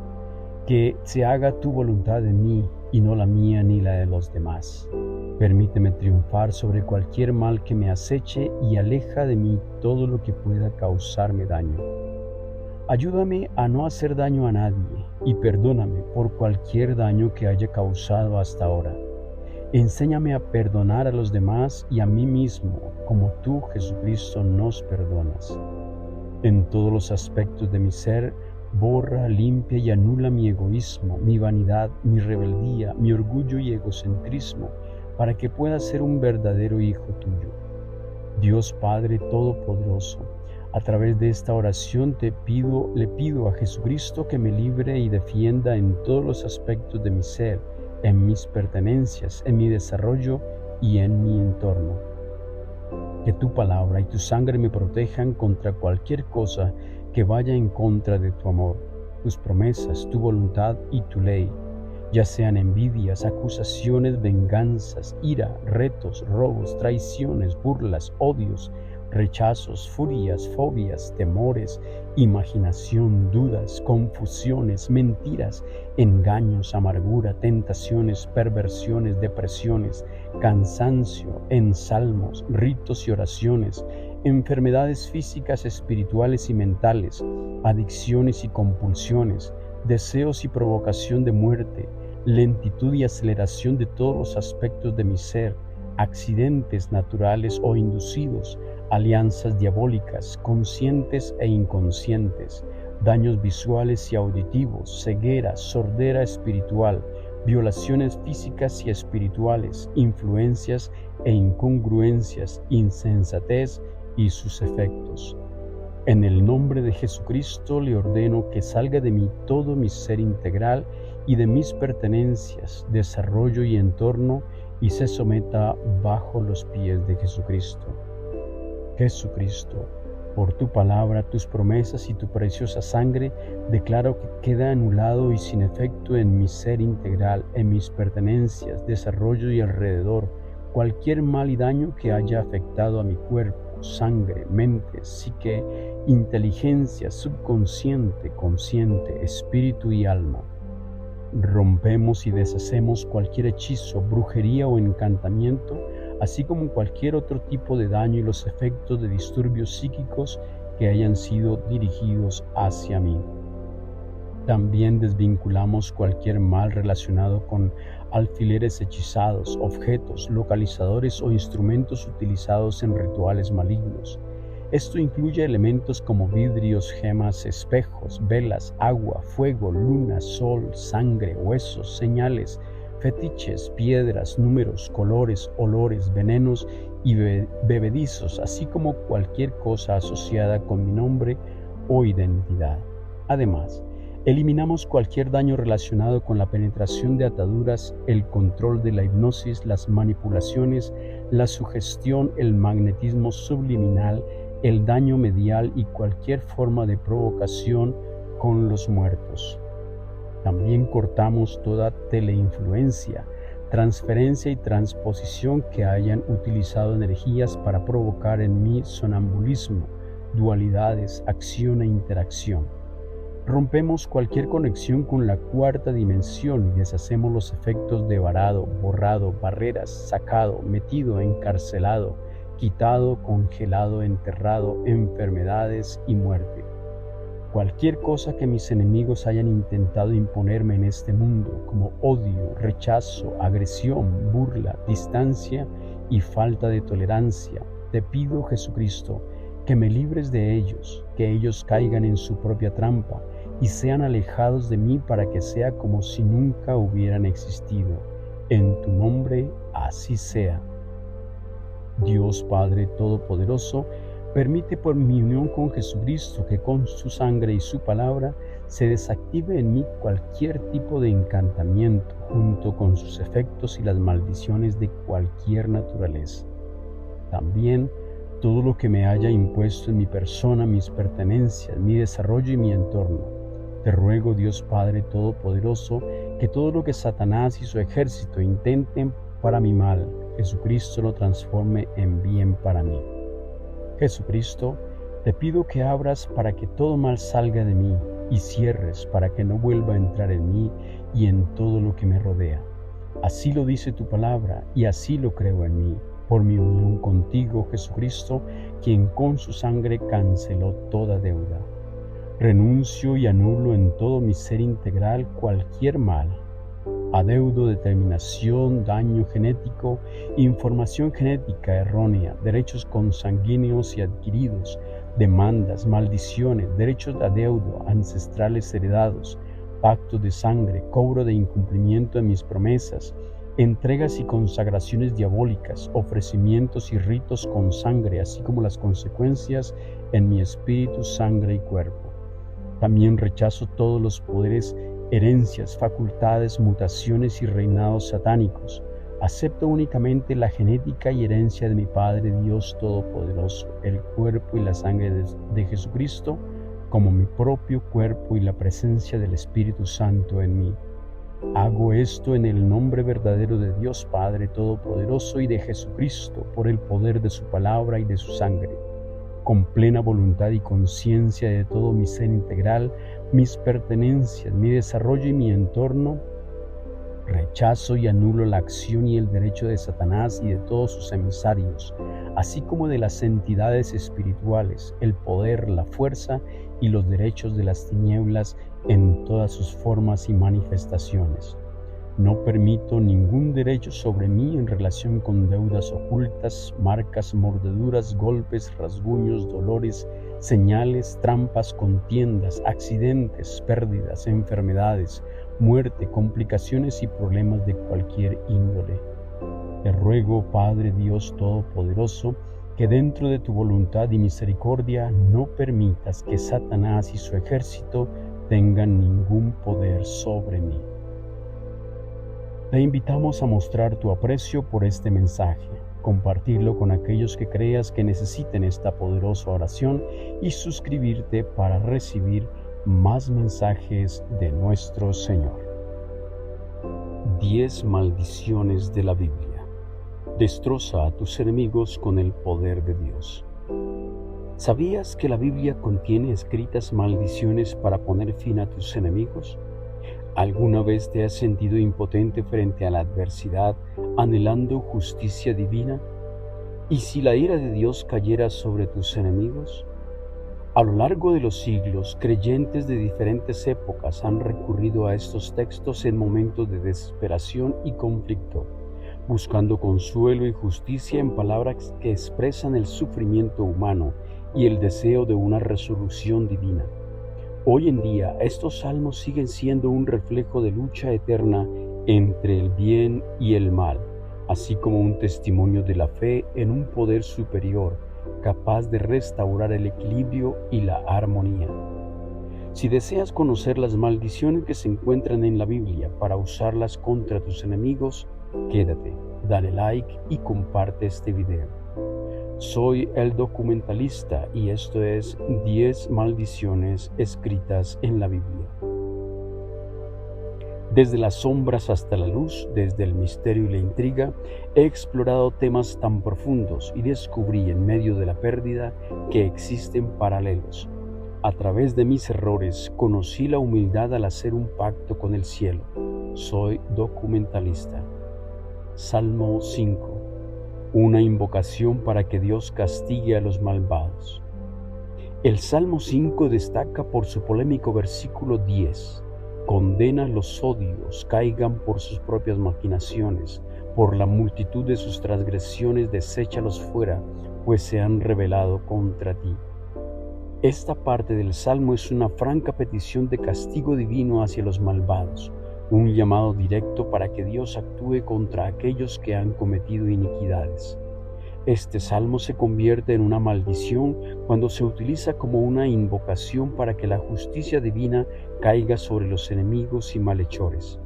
que se haga tu voluntad en mí y no la mía ni la de los demás. Permíteme triunfar sobre cualquier mal que me aceche y aleja de mí todo lo que pueda causarme daño. Ayúdame a no hacer daño a nadie y perdóname por cualquier daño que haya causado hasta ahora. Enséñame a perdonar a los demás y a mí mismo, como tú, Jesucristo, nos perdonas. En todos los aspectos de mi ser, borra, limpia y anula mi egoísmo, mi vanidad, mi rebeldía, mi orgullo y egocentrismo, para que pueda ser un verdadero hijo tuyo. Dios Padre Todopoderoso, a través de esta oración le pido a Jesucristo que me libre y defienda en todos los aspectos de mi ser, en mis pertenencias, en mi desarrollo y en mi entorno. Que tu palabra y tu sangre me protejan contra cualquier cosa que vaya en contra de tu amor, tus promesas, tu voluntad y tu ley, ya sean envidias, acusaciones, venganzas, ira, retos, robos, traiciones, burlas, odios, rechazos, furias, fobias, temores, imaginación, dudas, confusiones, mentiras, engaños, amargura, tentaciones, perversiones, depresiones, cansancio, ensalmos, ritos y oraciones, enfermedades físicas, espirituales y mentales, adicciones y compulsiones, deseos y provocación de muerte, lentitud y aceleración de todos los aspectos de mi ser, accidentes naturales o inducidos, alianzas diabólicas, conscientes e inconscientes, daños visuales y auditivos, ceguera, sordera espiritual, violaciones físicas y espirituales, influencias e incongruencias, insensatez y sus efectos. En el nombre de Jesucristo le ordeno que salga de mí todo mi ser integral y de mis pertenencias, desarrollo y entorno, y se someta bajo los pies de Jesucristo. Jesucristo, por tu palabra, tus promesas y tu preciosa sangre, declaro que queda anulado y sin efecto en mi ser integral, en mis pertenencias, desarrollo y alrededor, cualquier mal y daño que haya afectado a mi cuerpo, sangre, mente, psique, inteligencia, subconsciente, consciente, espíritu y alma. Rompemos y deshacemos cualquier hechizo, brujería o encantamiento, así como cualquier otro tipo de daño y los efectos de disturbios psíquicos que hayan sido dirigidos hacia mí. También desvinculamos cualquier mal relacionado con alfileres hechizados, objetos, localizadores o instrumentos utilizados en rituales malignos. Esto incluye elementos como vidrios, gemas, espejos, velas, agua, fuego, luna, sol, sangre, huesos, señales, fetiches, piedras, números, colores, olores, venenos y bebedizos, así como cualquier cosa asociada con mi nombre o identidad. Además, eliminamos cualquier daño relacionado con la penetración de ataduras, el control de la hipnosis, las manipulaciones, la sugestión, el magnetismo subliminal, el daño medial y cualquier forma de provocación con los muertos. También cortamos toda teleinfluencia, transferencia y transposición que hayan utilizado energías para provocar en mí sonambulismo, dualidades, acción e interacción. Rompemos cualquier conexión con la cuarta dimensión y deshacemos los efectos de varado, borrado, barreras, sacado, metido, encarcelado, quitado, congelado, enterrado, enfermedades y muerte. Cualquier cosa que mis enemigos hayan intentado imponerme en este mundo, como odio, rechazo, agresión, burla, distancia y falta de tolerancia, te pido, Jesucristo, que me libres de ellos, que ellos caigan en su propia trampa y sean alejados de mí para que sea como si nunca hubieran existido. En tu nombre, así sea. Dios Padre Todopoderoso, permite por mi unión con Jesucristo que con su sangre y su palabra se desactive en mí cualquier tipo de encantamiento, junto con sus efectos y las maldiciones de cualquier naturaleza. También todo lo que me haya impuesto en mi persona, mis pertenencias, mi desarrollo y mi entorno. Te ruego, Dios Padre Todopoderoso, que todo lo que Satanás y su ejército intenten para mi mal, Jesucristo lo transforme en bien para mí. Jesucristo, te pido que abras para que todo mal salga de mí y cierres para que no vuelva a entrar en mí y en todo lo que me rodea. Así lo dice tu palabra y así lo creo en mí, por mi unión contigo, Jesucristo, quien con su sangre canceló toda deuda. Renuncio y anulo en todo mi ser integral cualquier mal, adeudo, determinación, daño genético, información genética errónea, derechos consanguíneos y adquiridos, demandas, maldiciones, derechos de adeudo, ancestrales heredados, pactos de sangre, cobro de incumplimiento de mis promesas, entregas y consagraciones diabólicas, ofrecimientos y ritos con sangre, así como las consecuencias en mi espíritu, sangre y cuerpo. También rechazo todos los poderes, herencias, facultades, mutaciones y reinados satánicos. Acepto únicamente la genética y herencia de mi Padre Dios Todopoderoso, el cuerpo y la sangre de Jesucristo, como mi propio cuerpo y la presencia del Espíritu Santo en mí. Hago esto en el nombre verdadero de Dios Padre Todopoderoso y de Jesucristo, por el poder de su palabra y de su sangre. Con plena voluntad y conciencia de todo mi ser integral, mis pertenencias, mi desarrollo y mi entorno, rechazo y anulo la acción y el derecho de Satanás y de todos sus emisarios, así como de las entidades espirituales, el poder, la fuerza y los derechos de las tinieblas en todas sus formas y manifestaciones. No permito ningún derecho sobre mí en relación con deudas ocultas, marcas, mordeduras, golpes, rasguños, dolores, señales, trampas, contiendas, accidentes, pérdidas, enfermedades, muerte, complicaciones y problemas de cualquier índole. Te ruego, Padre Dios Todopoderoso, que dentro de tu voluntad y misericordia no permitas que Satanás y su ejército tengan ningún poder sobre mí. Te invitamos a mostrar tu aprecio por este mensaje, compartirlo con aquellos que creas que necesiten esta poderosa oración y suscribirte para recibir más mensajes de nuestro Señor. 10 maldiciones de la Biblia. Destroza a tus enemigos con el poder de Dios. ¿Sabías que la Biblia contiene escritas maldiciones para poner fin a tus enemigos? ¿Alguna vez te has sentido impotente frente a la adversidad, anhelando justicia divina? ¿Y si la ira de Dios cayera sobre tus enemigos? A lo largo de los siglos, creyentes de diferentes épocas han recurrido a estos textos en momentos de desesperación y conflicto, buscando consuelo y justicia en palabras que expresan el sufrimiento humano y el deseo de una resolución divina. Hoy en día, estos salmos siguen siendo un reflejo de lucha eterna entre el bien y el mal, así como un testimonio de la fe en un poder superior, capaz de restaurar el equilibrio y la armonía. Si deseas conocer las maldiciones que se encuentran en la Biblia para usarlas contra tus enemigos, quédate, dale like y comparte este video. Soy el documentalista y esto es 10 maldiciones escritas en la Biblia. Desde las sombras hasta la luz, desde el misterio y la intriga, he explorado temas tan profundos y descubrí en medio de la pérdida que existen paralelos. A través de mis errores conocí la humildad al hacer un pacto con el cielo. Soy documentalista. Salmo 5. Una invocación para que Dios castigue a los malvados. El Salmo 5 destaca por su polémico versículo 10. Condena los odios, caigan por sus propias maquinaciones, por la multitud de sus transgresiones deséchalos fuera, pues se han rebelado contra ti. Esta parte del Salmo es una franca petición de castigo divino hacia los malvados, un llamado directo para que Dios actúe contra aquellos que han cometido iniquidades. Este salmo se convierte en una maldición cuando se utiliza como una invocación para que la justicia divina caiga sobre los enemigos y malhechores.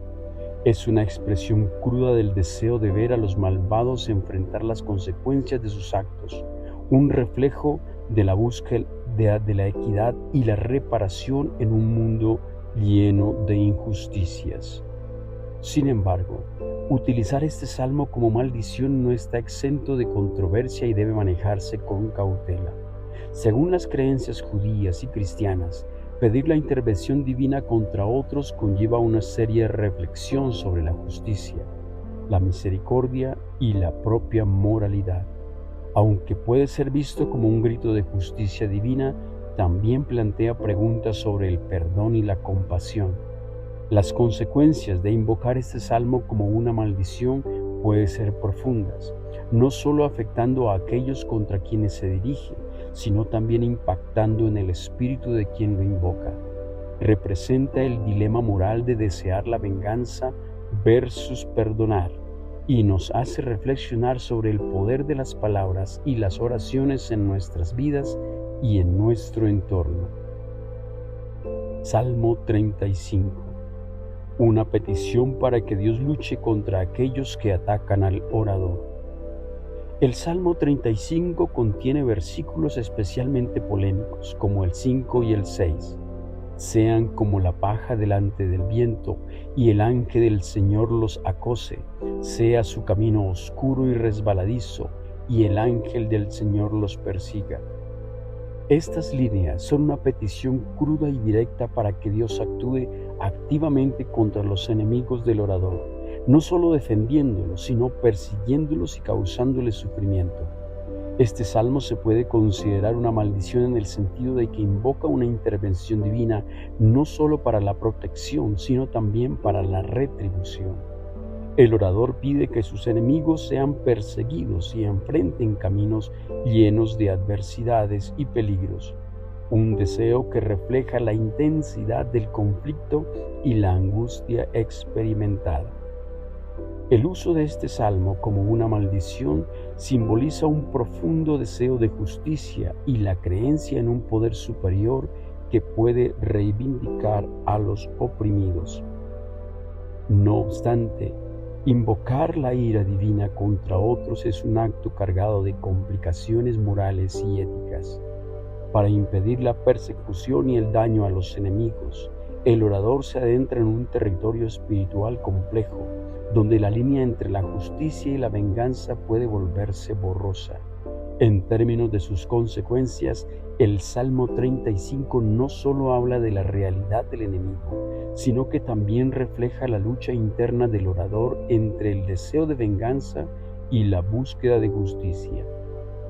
Es una expresión cruda del deseo de ver a los malvados enfrentar las consecuencias de sus actos, un reflejo de la búsqueda de la equidad y la reparación en un mundo lleno de injusticias. Sin embargo, utilizar este salmo como maldición no está exento de controversia y debe manejarse con cautela. Según las creencias judías y cristianas, pedir la intervención divina contra otros conlleva una seria reflexión sobre la justicia, la misericordia y la propia moralidad. Aunque puede ser visto como un grito de justicia divina, también plantea preguntas sobre el perdón y la compasión. Las consecuencias de invocar este salmo como una maldición pueden ser profundas, no solo afectando a aquellos contra quienes se dirige, sino también impactando en el espíritu de quien lo invoca. Representa el dilema moral de desear la venganza versus perdonar, y nos hace reflexionar sobre el poder de las palabras y las oraciones en nuestras vidas y en nuestro entorno. Salmo 35. Una petición para que Dios luche contra aquellos que atacan al orador. El Salmo 35 contiene versículos especialmente polémicos, como el 5 y el 6. Sean como la paja delante del viento, y el ángel del Señor los acose. Sea su camino oscuro y resbaladizo, y el ángel del Señor los persiga. Estas líneas son una petición cruda y directa para que Dios actúe activamente contra los enemigos del orador, no solo defendiéndolos, sino persiguiéndolos y causándoles sufrimiento. Este salmo se puede considerar una maldición en el sentido de que invoca una intervención divina no solo para la protección, sino también para la retribución. El orador pide que sus enemigos sean perseguidos y enfrenten caminos llenos de adversidades y peligros, un deseo que refleja la intensidad del conflicto y la angustia experimentada. El uso de este salmo como una maldición simboliza un profundo deseo de justicia y la creencia en un poder superior que puede reivindicar a los oprimidos. No obstante, invocar la ira divina contra otros es un acto cargado de complicaciones morales y éticas. Para impedir la persecución y el daño a los enemigos, el orador se adentra en un territorio espiritual complejo, donde la línea entre la justicia y la venganza puede volverse borrosa. En términos de sus consecuencias, el Salmo 35 no solo habla de la realidad del enemigo, sino que también refleja la lucha interna del orador entre el deseo de venganza y la búsqueda de justicia.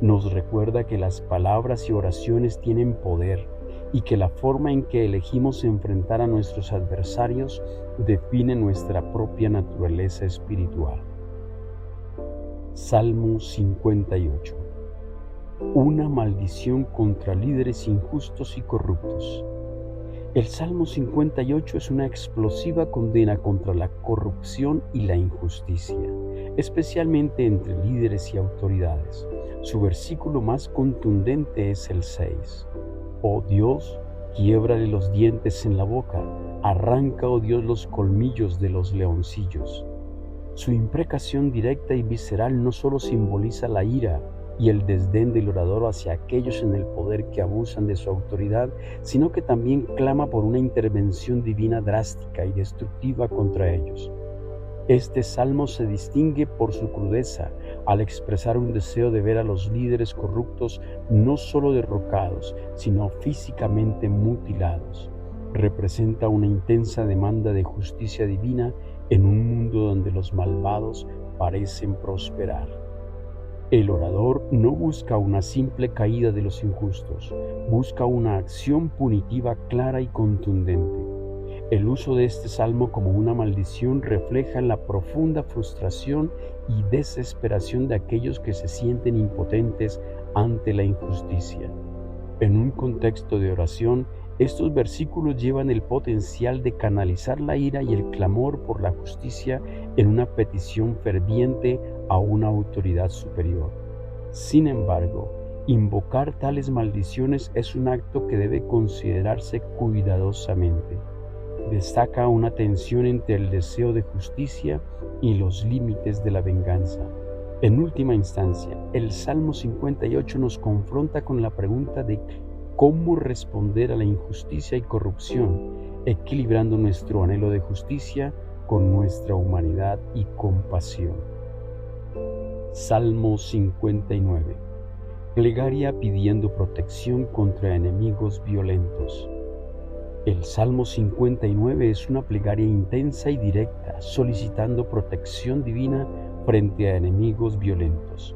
Nos recuerda que las palabras y oraciones tienen poder y que la forma en que elegimos enfrentar a nuestros adversarios define nuestra propia naturaleza espiritual. Salmo 58. Una maldición contra líderes injustos y corruptos. El Salmo 58 es una explosiva condena contra la corrupción y la injusticia, especialmente entre líderes y autoridades. Su versículo más contundente es el 6. Oh Dios, quiébrale los dientes en la boca, arranca, oh Dios, los colmillos de los leoncillos. Su imprecación directa y visceral no solo simboliza la ira y el desdén del orador hacia aquellos en el poder que abusan de su autoridad, sino que también clama por una intervención divina drástica y destructiva contra ellos. Este salmo se distingue por su crudeza al expresar un deseo de ver a los líderes corruptos no solo derrocados, sino físicamente mutilados. Representa una intensa demanda de justicia divina en un mundo donde los malvados parecen prosperar. El orador no busca una simple caída de los injustos, busca una acción punitiva clara y contundente. El uso de este salmo como una maldición refleja la profunda frustración y desesperación de aquellos que se sienten impotentes ante la injusticia. En un contexto de oración, estos versículos llevan el potencial de canalizar la ira y el clamor por la justicia en una petición ferviente a una autoridad superior. Sin embargo, invocar tales maldiciones es un acto que debe considerarse cuidadosamente. Destaca una tensión entre el deseo de justicia y los límites de la venganza. En última instancia, el Salmo 58 nos confronta con la pregunta de cómo responder a la injusticia y corrupción, equilibrando nuestro anhelo de justicia con nuestra humanidad y compasión. Salmo 59. Plegaria pidiendo protección contra enemigos violentos. El Salmo 59 es una plegaria intensa y directa, solicitando protección divina frente a enemigos violentos.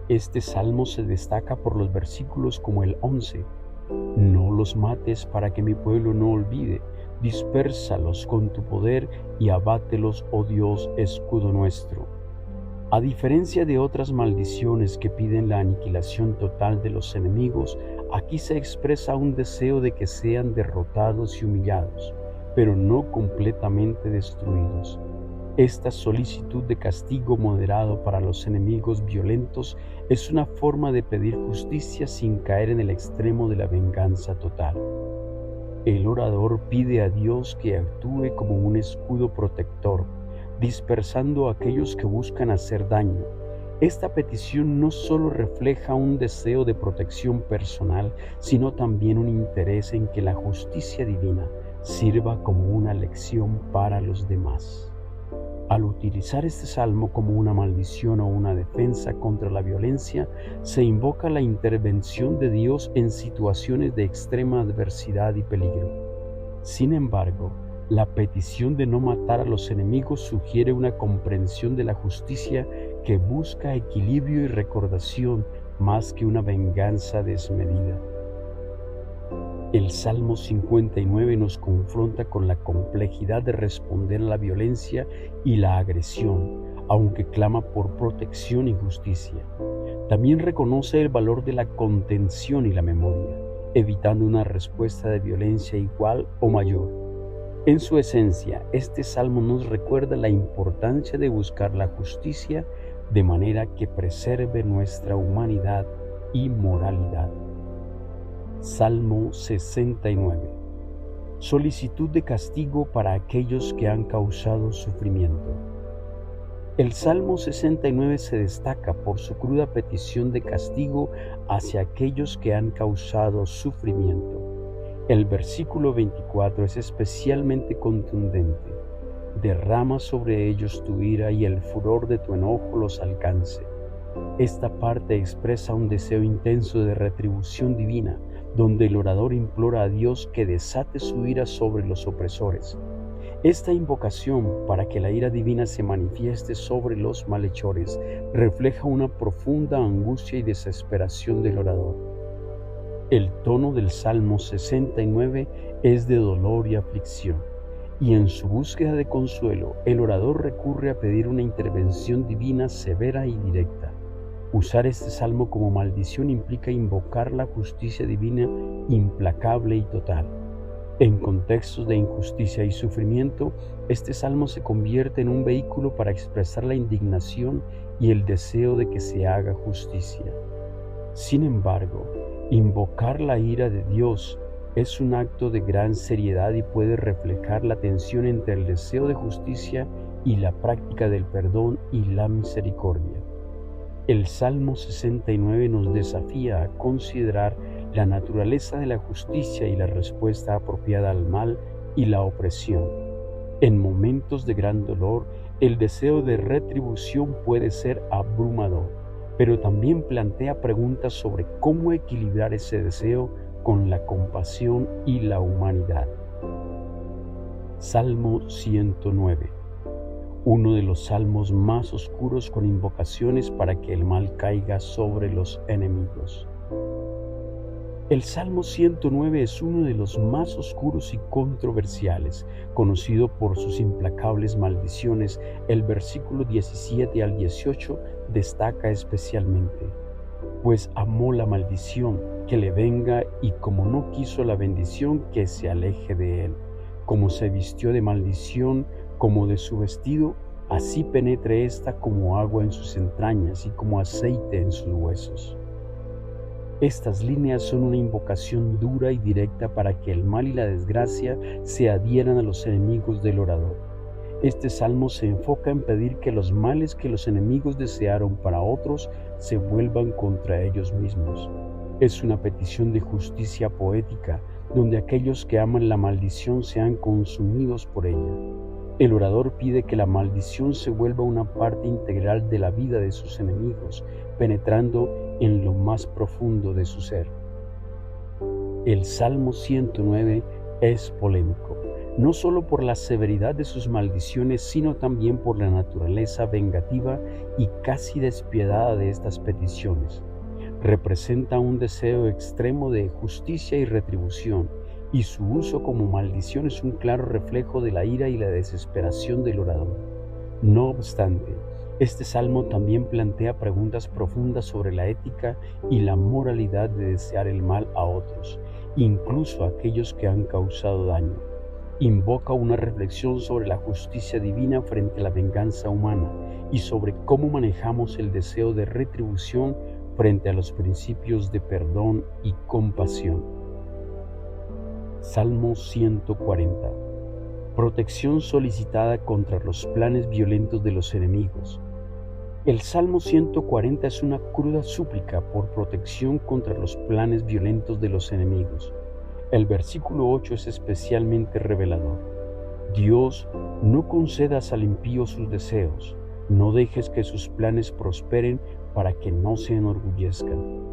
Este salmo se destaca por los versículos como el 11. No los mates para que mi pueblo no olvide, dispérsalos con tu poder y abátelos, oh Dios, escudo nuestro. A diferencia de otras maldiciones que piden la aniquilación total de los enemigos, aquí se expresa un deseo de que sean derrotados y humillados, pero no completamente destruidos. Esta solicitud de castigo moderado para los enemigos violentos es una forma de pedir justicia sin caer en el extremo de la venganza total. El orador pide a Dios que actúe como un escudo protector, dispersando a aquellos que buscan hacer daño. Esta petición no solo refleja un deseo de protección personal, sino también un interés en que la justicia divina sirva como una lección para los demás. Al utilizar este salmo como una maldición o una defensa contra la violencia, se invoca la intervención de Dios en situaciones de extrema adversidad y peligro. Sin embargo, la petición de no matar a los enemigos sugiere una comprensión de la justicia que busca equilibrio y recordación más que una venganza desmedida. El Salmo 59 nos confronta con la complejidad de responder a la violencia y la agresión, aunque clama por protección y justicia. También reconoce el valor de la contención y la memoria, evitando una respuesta de violencia igual o mayor. En su esencia, este salmo nos recuerda la importancia de buscar la justicia de manera que preserve nuestra humanidad y moralidad. Salmo 69. Solicitud de castigo para aquellos que han causado sufrimiento. El Salmo 69 se destaca por su cruda petición de castigo hacia aquellos que han causado sufrimiento. El versículo 24 es especialmente contundente. Derrama sobre ellos tu ira y el furor de tu enojo los alcance. Esta parte expresa un deseo intenso de retribución divina, donde el orador implora a Dios que desate su ira sobre los opresores. Esta invocación para que la ira divina se manifieste sobre los malhechores refleja una profunda angustia y desesperación del orador. El tono del Salmo 69 es de dolor y aflicción, y en su búsqueda de consuelo, el orador recurre a pedir una intervención divina severa y directa. Usar este salmo como maldición implica invocar la justicia divina implacable y total. En contextos de injusticia y sufrimiento, este salmo se convierte en un vehículo para expresar la indignación y el deseo de que se haga justicia. Sin embargo, invocar la ira de Dios es un acto de gran seriedad y puede reflejar la tensión entre el deseo de justicia y la práctica del perdón y la misericordia. El Salmo 69 nos desafía a considerar la naturaleza de la justicia y la respuesta apropiada al mal y la opresión. En momentos de gran dolor, el deseo de retribución puede ser abrumador, pero también plantea preguntas sobre cómo equilibrar ese deseo con la compasión y la humanidad. Salmo 109. Uno de los salmos más oscuros con invocaciones para que el mal caiga sobre los enemigos. El Salmo 109 es uno de los más oscuros y controversiales, conocido por sus implacables maldiciones. El versículo 17 al 18 destaca especialmente: pues amó la maldición, que le venga, y como no quiso la bendición, que se aleje de él. Como se vistió de maldición, como de su vestido, así penetre ésta como agua en sus entrañas y como aceite en sus huesos. Estas líneas son una invocación dura y directa para que el mal y la desgracia se adhieran a los enemigos del orador. Este salmo se enfoca en pedir que los males que los enemigos desearon para otros se vuelvan contra ellos mismos. Es una petición de justicia poética, donde aquellos que aman la maldición sean consumidos por ella. El orador pide que la maldición se vuelva una parte integral de la vida de sus enemigos, penetrando en lo más profundo de su ser. El Salmo 109 es polémico, no solo por la severidad de sus maldiciones, sino también por la naturaleza vengativa y casi despiadada de estas peticiones. Representa un deseo extremo de justicia y retribución, y su uso como maldición es un claro reflejo de la ira y la desesperación del orador. No obstante, este salmo también plantea preguntas profundas sobre la ética y la moralidad de desear el mal a otros, incluso a aquellos que han causado daño. Invoca una reflexión sobre la justicia divina frente a la venganza humana y sobre cómo manejamos el deseo de retribución frente a los principios de perdón y compasión. Salmo 140. Protección solicitada contra los planes violentos de los enemigos. El Salmo 140 es una cruda súplica por protección contra los planes violentos de los enemigos. El versículo 8 es especialmente revelador. Dios, no concedas al impío sus deseos, no dejes que sus planes prosperen para que no se enorgullezcan.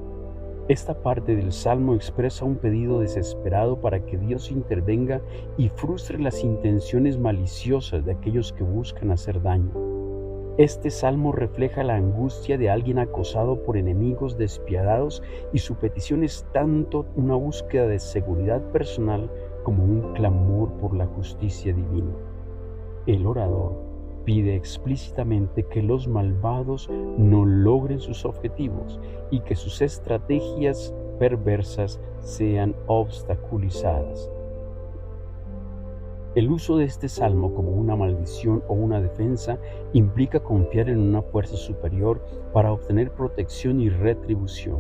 Esta parte del Salmo expresa un pedido desesperado para que Dios intervenga y frustre las intenciones maliciosas de aquellos que buscan hacer daño. Este Salmo refleja la angustia de alguien acosado por enemigos despiadados, y su petición es tanto una búsqueda de seguridad personal como un clamor por la justicia divina. El orador pide explícitamente que los malvados no logren sus objetivos y que sus estrategias perversas sean obstaculizadas. El uso de este salmo como una maldición o una defensa implica confiar en una fuerza superior para obtener protección y retribución.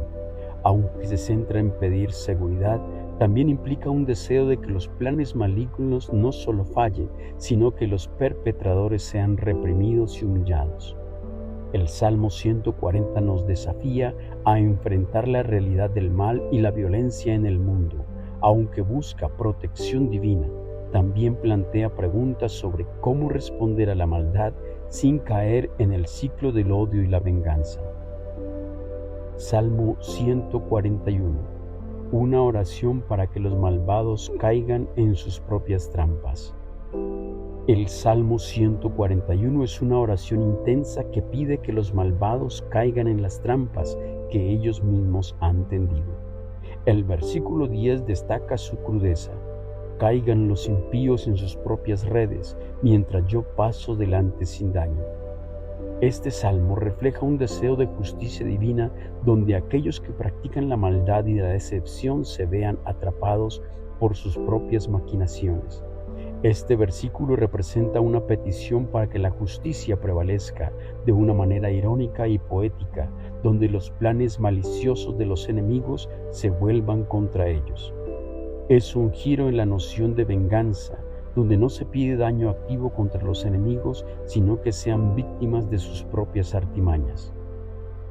Aunque se centra en pedir seguridad, también implica un deseo de que los planes malignos no solo fallen, sino que los perpetradores sean reprimidos y humillados. El Salmo 140 nos desafía a enfrentar la realidad del mal y la violencia en el mundo. Aunque busca protección divina, también plantea preguntas sobre cómo responder a la maldad sin caer en el ciclo del odio y la venganza. Salmo 141. Una oración para que los malvados caigan en sus propias trampas. El Salmo 141 es una oración intensa que pide que los malvados caigan en las trampas que ellos mismos han tendido. El versículo 10 destaca su crudeza. Caigan los impíos en sus propias redes, mientras yo paso delante sin daño. Este salmo refleja un deseo de justicia divina donde aquellos que practican la maldad y la decepción se vean atrapados por sus propias maquinaciones. Este versículo representa una petición para que la justicia prevalezca de una manera irónica y poética, donde los planes maliciosos de los enemigos se vuelvan contra ellos. Es un giro en la noción de venganza, donde no se pide daño activo contra los enemigos, sino que sean víctimas de sus propias artimañas.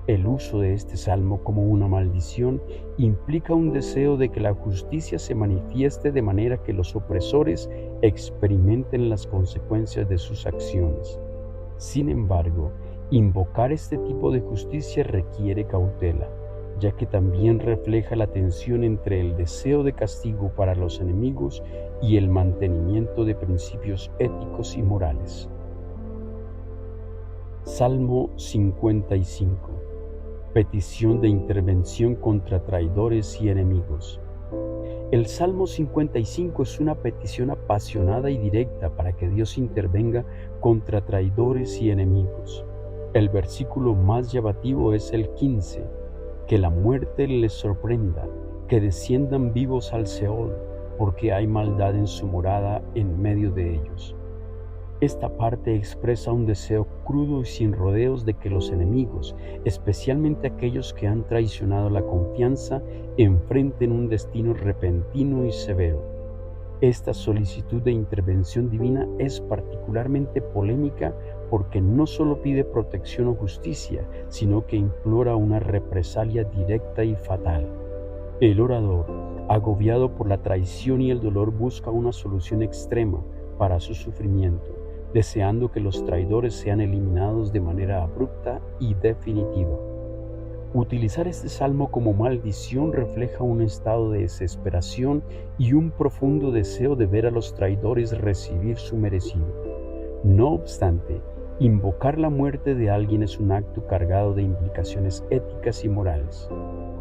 El uso de este salmo como una maldición implica un deseo de que la justicia se manifieste de manera que los opresores experimenten las consecuencias de sus acciones. Sin embargo, invocar este tipo de justicia requiere cautela, ya que también refleja la tensión entre el deseo de castigo para los enemigos y el mantenimiento de principios éticos y morales. Salmo 55. Petición de intervención contra traidores y enemigos. El Salmo 55 es una petición apasionada y directa para que Dios intervenga contra traidores y enemigos. El versículo más llamativo es el 15. Que la muerte les sorprenda, que desciendan vivos al Seol, porque hay maldad en su morada en medio de ellos. Esta parte expresa un deseo crudo y sin rodeos de que los enemigos, especialmente aquellos que han traicionado la confianza, enfrenten un destino repentino y severo. Esta solicitud de intervención divina es particularmente polémica porque no solo pide protección o justicia, sino que implora una represalia directa y fatal. El orador, agobiado por la traición y el dolor, busca una solución extrema para su sufrimiento, deseando que los traidores sean eliminados de manera abrupta y definitiva. Utilizar este salmo como maldición refleja un estado de desesperación y un profundo deseo de ver a los traidores recibir su merecido. No obstante, invocar la muerte de alguien es un acto cargado de implicaciones éticas y morales.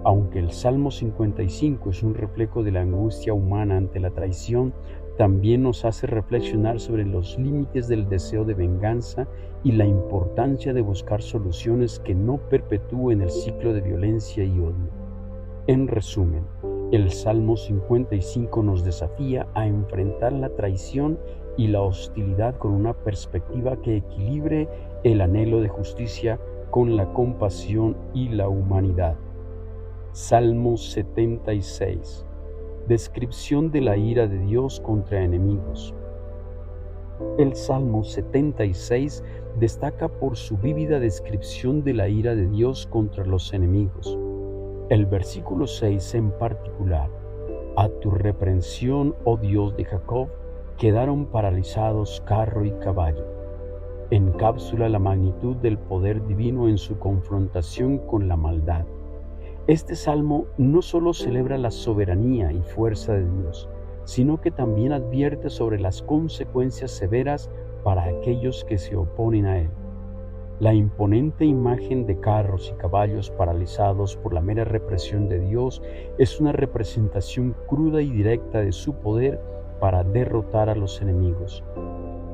Aunque el Salmo 55 es un reflejo de la angustia humana ante la traición, también nos hace reflexionar sobre los límites del deseo de venganza y la importancia de buscar soluciones que no perpetúen el ciclo de violencia y odio. En resumen, el Salmo 55 nos desafía a enfrentar la traición y la hostilidad con una perspectiva que equilibre el anhelo de justicia con la compasión y la humanidad. Salmo 76. Descripción de la ira de Dios contra enemigos. El Salmo 76 destaca por su vívida descripción de la ira de Dios contra los enemigos. El versículo 6 en particular: a tu reprensión, oh Dios de Jacob, quedaron paralizados carro y caballo. Encapsula la magnitud del poder divino en su confrontación con la maldad. Este salmo no solo celebra la soberanía y fuerza de Dios, sino que también advierte sobre las consecuencias severas para aquellos que se oponen a Él. La imponente imagen de carros y caballos paralizados por la mera represión de Dios es una representación cruda y directa de su poder para derrotar a los enemigos.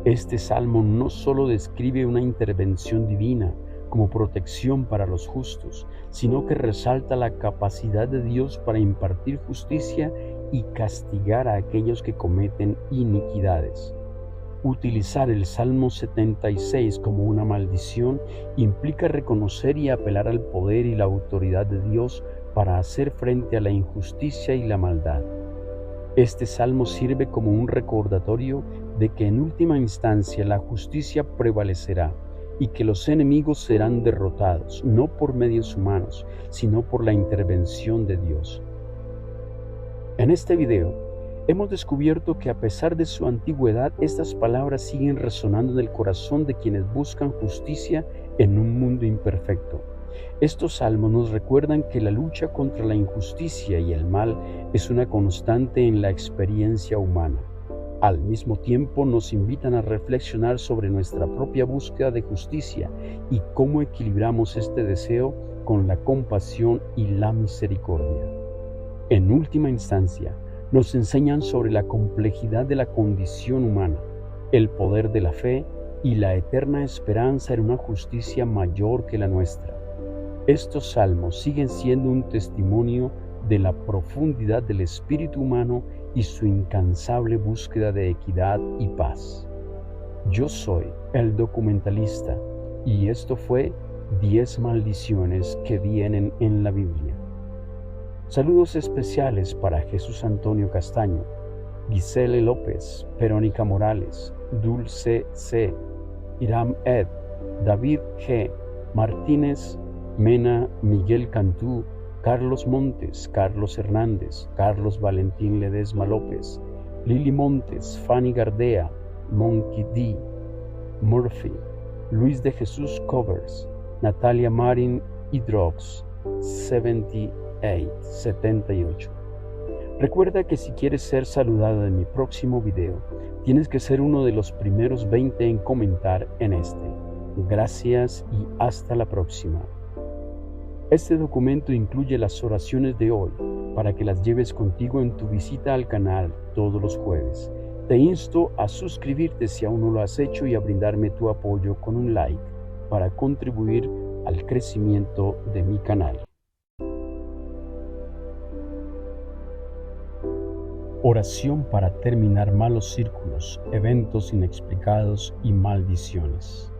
Este salmo no solo describe una intervención divina como protección para los justos, sino que resalta la capacidad de Dios para impartir justicia y castigar a aquellos que cometen iniquidades. Utilizar el Salmo 76 como una maldición implica reconocer y apelar al poder y la autoridad de Dios para hacer frente a la injusticia y la maldad. Este salmo sirve como un recordatorio de que en última instancia la justicia prevalecerá y que los enemigos serán derrotados, no por medios humanos, sino por la intervención de Dios. En este video, hemos descubierto que a pesar de su antigüedad, estas palabras siguen resonando en el corazón de quienes buscan justicia en un mundo imperfecto. Estos salmos nos recuerdan que la lucha contra la injusticia y el mal es una constante en la experiencia humana. Al mismo tiempo nos invitan a reflexionar sobre nuestra propia búsqueda de justicia y cómo equilibramos este deseo con la compasión y la misericordia. En última instancia, nos enseñan sobre la complejidad de la condición humana, el poder de la fe y la eterna esperanza en una justicia mayor que la nuestra. Estos salmos siguen siendo un testimonio de la profundidad del espíritu humano y su incansable búsqueda de equidad y paz. Yo soy el documentalista y esto fue 10 maldiciones que vienen en la Biblia. Saludos especiales para Jesús Antonio Castaño, Gisele López, Verónica Morales, Dulce C., Iram Ed, David G., Martínez, Mena, Miguel Cantú, Carlos Montes, Carlos Hernández, Carlos Valentín Ledesma López, Lili Montes, Fanny Gardea, Monkey D., Murphy, Luis de Jesús Covers, Natalia Marin y Drox, 78. Recuerda que si quieres ser saludado en mi próximo video, tienes que ser uno de los primeros 20 en comentar en este. Gracias y hasta la próxima. Este documento incluye las oraciones de hoy para que las lleves contigo en tu visita al canal todos los jueves. Te insto a suscribirte si aún no lo has hecho y a brindarme tu apoyo con un like para contribuir al crecimiento de mi canal. Oración para terminar malos círculos, eventos inexplicados y maldiciones.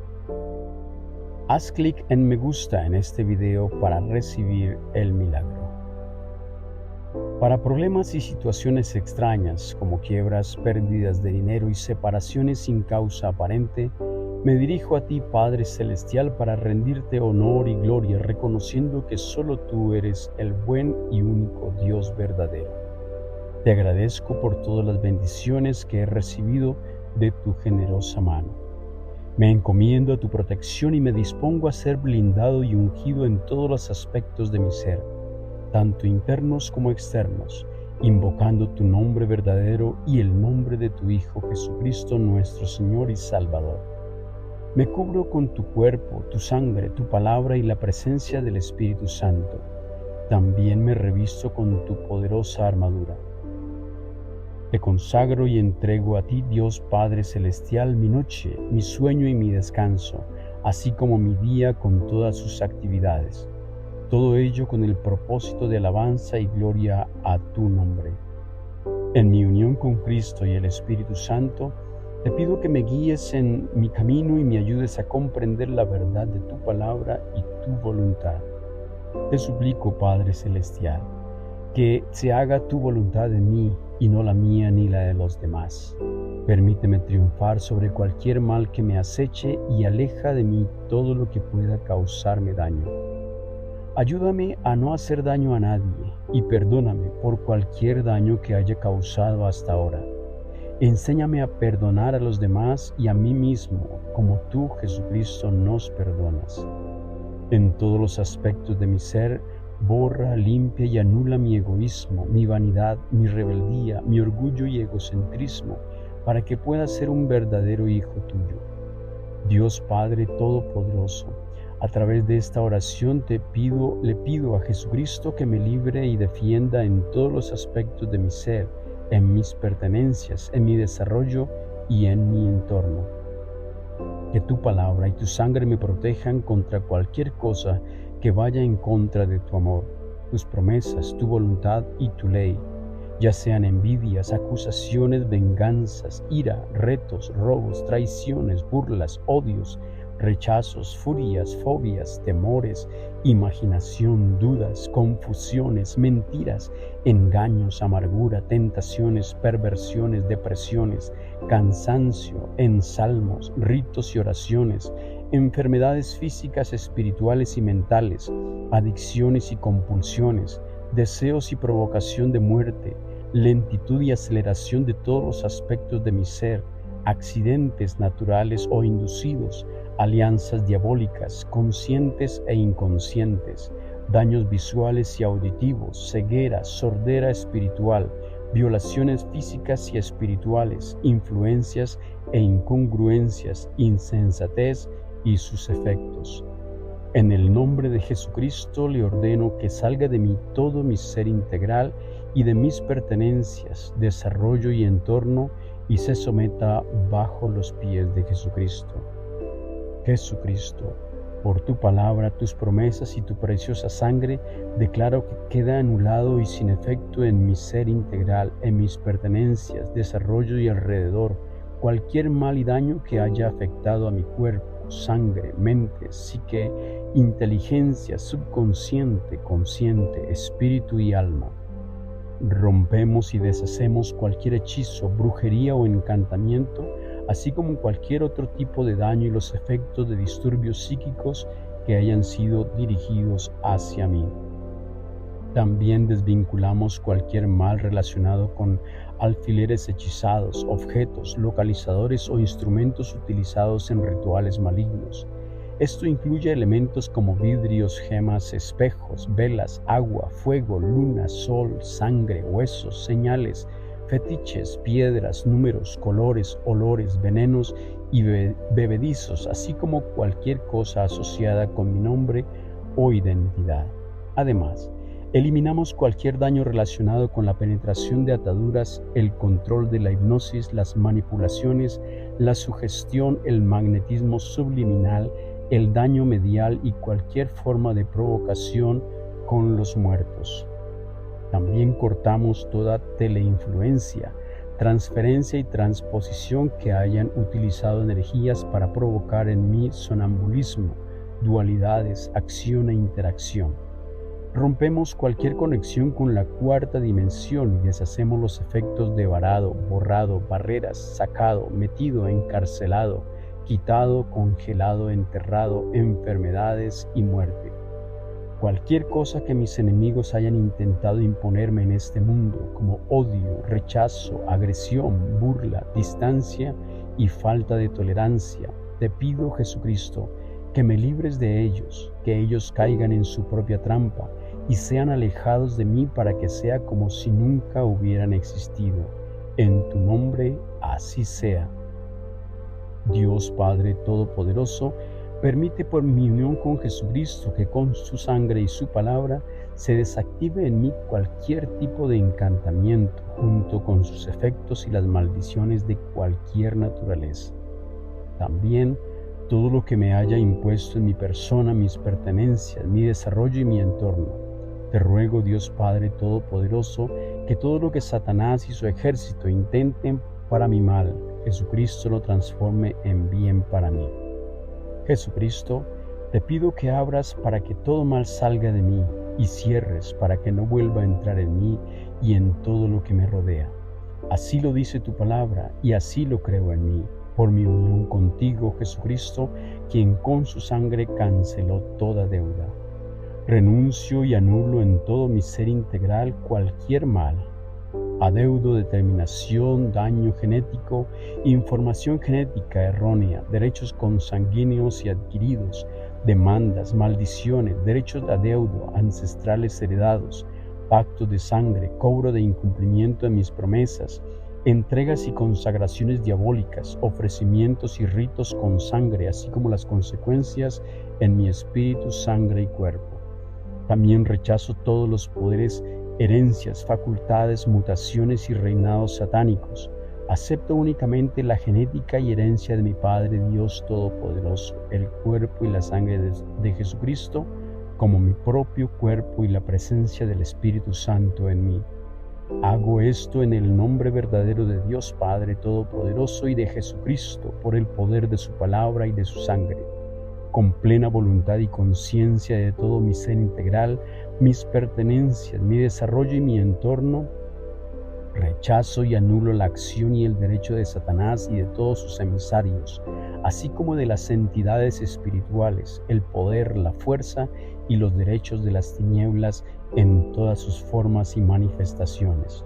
Haz clic en me gusta en este video para recibir el milagro. Para problemas y situaciones extrañas como quiebras, pérdidas de dinero y separaciones sin causa aparente, me dirijo a ti, Padre Celestial, para rendirte honor y gloria, reconociendo que solo tú eres el buen y único Dios verdadero. Te agradezco por todas las bendiciones que he recibido de tu generosa mano. Me encomiendo a tu protección y me dispongo a ser blindado y ungido en todos los aspectos de mi ser, tanto internos como externos, invocando tu nombre verdadero y el nombre de tu Hijo Jesucristo, nuestro Señor y Salvador. Me cubro con tu cuerpo, tu sangre, tu palabra y la presencia del Espíritu Santo. También me revisto con tu poderosa armadura. Te consagro y entrego a ti, Dios Padre Celestial, mi noche, mi sueño y mi descanso, así como mi día con todas sus actividades. Todo ello con el propósito de alabanza y gloria a tu nombre. En mi unión con Cristo y el Espíritu Santo, te pido que me guíes en mi camino y me ayudes a comprender la verdad de tu palabra y tu voluntad. Te suplico, Padre Celestial, que se haga tu voluntad en mí y no la mía ni la de los demás. Permíteme triunfar sobre cualquier mal que me aceche y aleja de mí todo lo que pueda causarme daño. Ayúdame a no hacer daño a nadie y perdóname por cualquier daño que haya causado hasta ahora. Enséñame a perdonar a los demás y a mí mismo, como tú, Jesucristo, nos perdonas. En todos los aspectos de mi ser, borra, limpia y anula mi egoísmo, mi vanidad, mi rebeldía, mi orgullo y egocentrismo, para que pueda ser un verdadero hijo tuyo. Dios Padre Todopoderoso, a través de esta oración le pido a Jesucristo que me libre y defienda en todos los aspectos de mi ser, en mis pertenencias, en mi desarrollo y en mi entorno. Que tu palabra y tu sangre me protejan contra cualquier cosa que vaya en contra de tu amor, tus promesas, tu voluntad y tu ley, ya sean envidias, acusaciones, venganzas, ira, retos, robos, traiciones, burlas, odios, rechazos, furias, fobias, temores, imaginación, dudas, confusiones, mentiras, engaños, amargura, tentaciones, perversiones, depresiones, cansancio, ensalmos, ritos y oraciones, enfermedades físicas, espirituales y mentales, adicciones y compulsiones, deseos y provocación de muerte, lentitud y aceleración de todos los aspectos de mi ser, accidentes naturales o inducidos, alianzas diabólicas, conscientes e inconscientes, daños visuales y auditivos, ceguera, sordera espiritual, violaciones físicas y espirituales, influencias e incongruencias, insensatez y sus efectos. En el nombre de Jesucristo le ordeno que salga de mí todo mi ser integral y de mis pertenencias, desarrollo y entorno, y se someta bajo los pies de Jesucristo. Jesucristo, por tu palabra, tus promesas y tu preciosa sangre, declaro que queda anulado y sin efecto en mi ser integral, en mis pertenencias, desarrollo y alrededor, cualquier mal y daño que haya afectado a mi cuerpo, sangre, mente, psique, inteligencia, subconsciente, consciente, espíritu y alma. Rompemos y deshacemos cualquier hechizo, brujería o encantamiento, así como cualquier otro tipo de daño y los efectos de disturbios psíquicos que hayan sido dirigidos hacia mí. También desvinculamos cualquier mal relacionado con alfileres hechizados, objetos, localizadores o instrumentos utilizados en rituales malignos. Esto incluye elementos como vidrios, gemas, espejos, velas, agua, fuego, luna, sol, sangre, huesos, señales, fetiches, piedras, números, colores, olores, venenos y bebedizos, así como cualquier cosa asociada con mi nombre o identidad. Además, eliminamos cualquier daño relacionado con la penetración de ataduras, el control de la hipnosis, las manipulaciones, la sugestión, el magnetismo subliminal, el daño medial y cualquier forma de provocación con los muertos. También cortamos toda teleinfluencia, transferencia y transposición que hayan utilizado energías para provocar en mí sonambulismo, dualidades, acción e interacción. Rompemos cualquier conexión con la cuarta dimensión y deshacemos los efectos de varado, borrado, barreras, sacado, metido, encarcelado, quitado, congelado, enterrado, enfermedades y muerte. Cualquier cosa que mis enemigos hayan intentado imponerme en este mundo, como odio, rechazo, agresión, burla, distancia y falta de tolerancia, te pido, Jesucristo, que me libres de ellos, que ellos caigan en su propia trampa y sean alejados de mí para que sea como si nunca hubieran existido. En tu nombre, así sea. Dios Padre Todopoderoso, permite por mi unión con Jesucristo que con su sangre y su palabra se desactive en mí cualquier tipo de encantamiento, junto con sus efectos y las maldiciones de cualquier naturaleza. También todo lo que me haya impuesto en mi persona, mis pertenencias, mi desarrollo y mi entorno. Te ruego, Dios Padre Todopoderoso, que todo lo que Satanás y su ejército intenten para mi mal, Jesucristo lo transforme en bien para mí. Jesucristo, te pido que abras para que todo mal salga de mí y cierres para que no vuelva a entrar en mí y en todo lo que me rodea. Así lo dice tu palabra y así lo creo en mí, por mi unión contigo, Jesucristo, quien con su sangre canceló toda deuda. Renuncio y anulo en todo mi ser integral cualquier mal, adeudo, determinación, daño genético, información genética errónea, derechos consanguíneos y adquiridos, demandas, maldiciones, derechos de adeudo, ancestrales heredados, pactos de sangre, cobro de incumplimiento de mis promesas, entregas y consagraciones diabólicas, ofrecimientos y ritos con sangre, así como las consecuencias en mi espíritu, sangre y cuerpo. También rechazo todos los poderes, herencias, facultades, mutaciones y reinados satánicos. Acepto únicamente la genética y herencia de mi Padre Dios Todopoderoso, el cuerpo y la sangre de Jesucristo, como mi propio cuerpo y la presencia del Espíritu Santo en mí. Hago esto en el nombre verdadero de Dios Padre Todopoderoso y de Jesucristo, por el poder de su palabra y de su sangre. Con plena voluntad y conciencia de todo mi ser integral, mis pertenencias, mi desarrollo y mi entorno, rechazo y anulo la acción y el derecho de Satanás y de todos sus emisarios, así como de las entidades espirituales, el poder, la fuerza y los derechos de las tinieblas en todas sus formas y manifestaciones.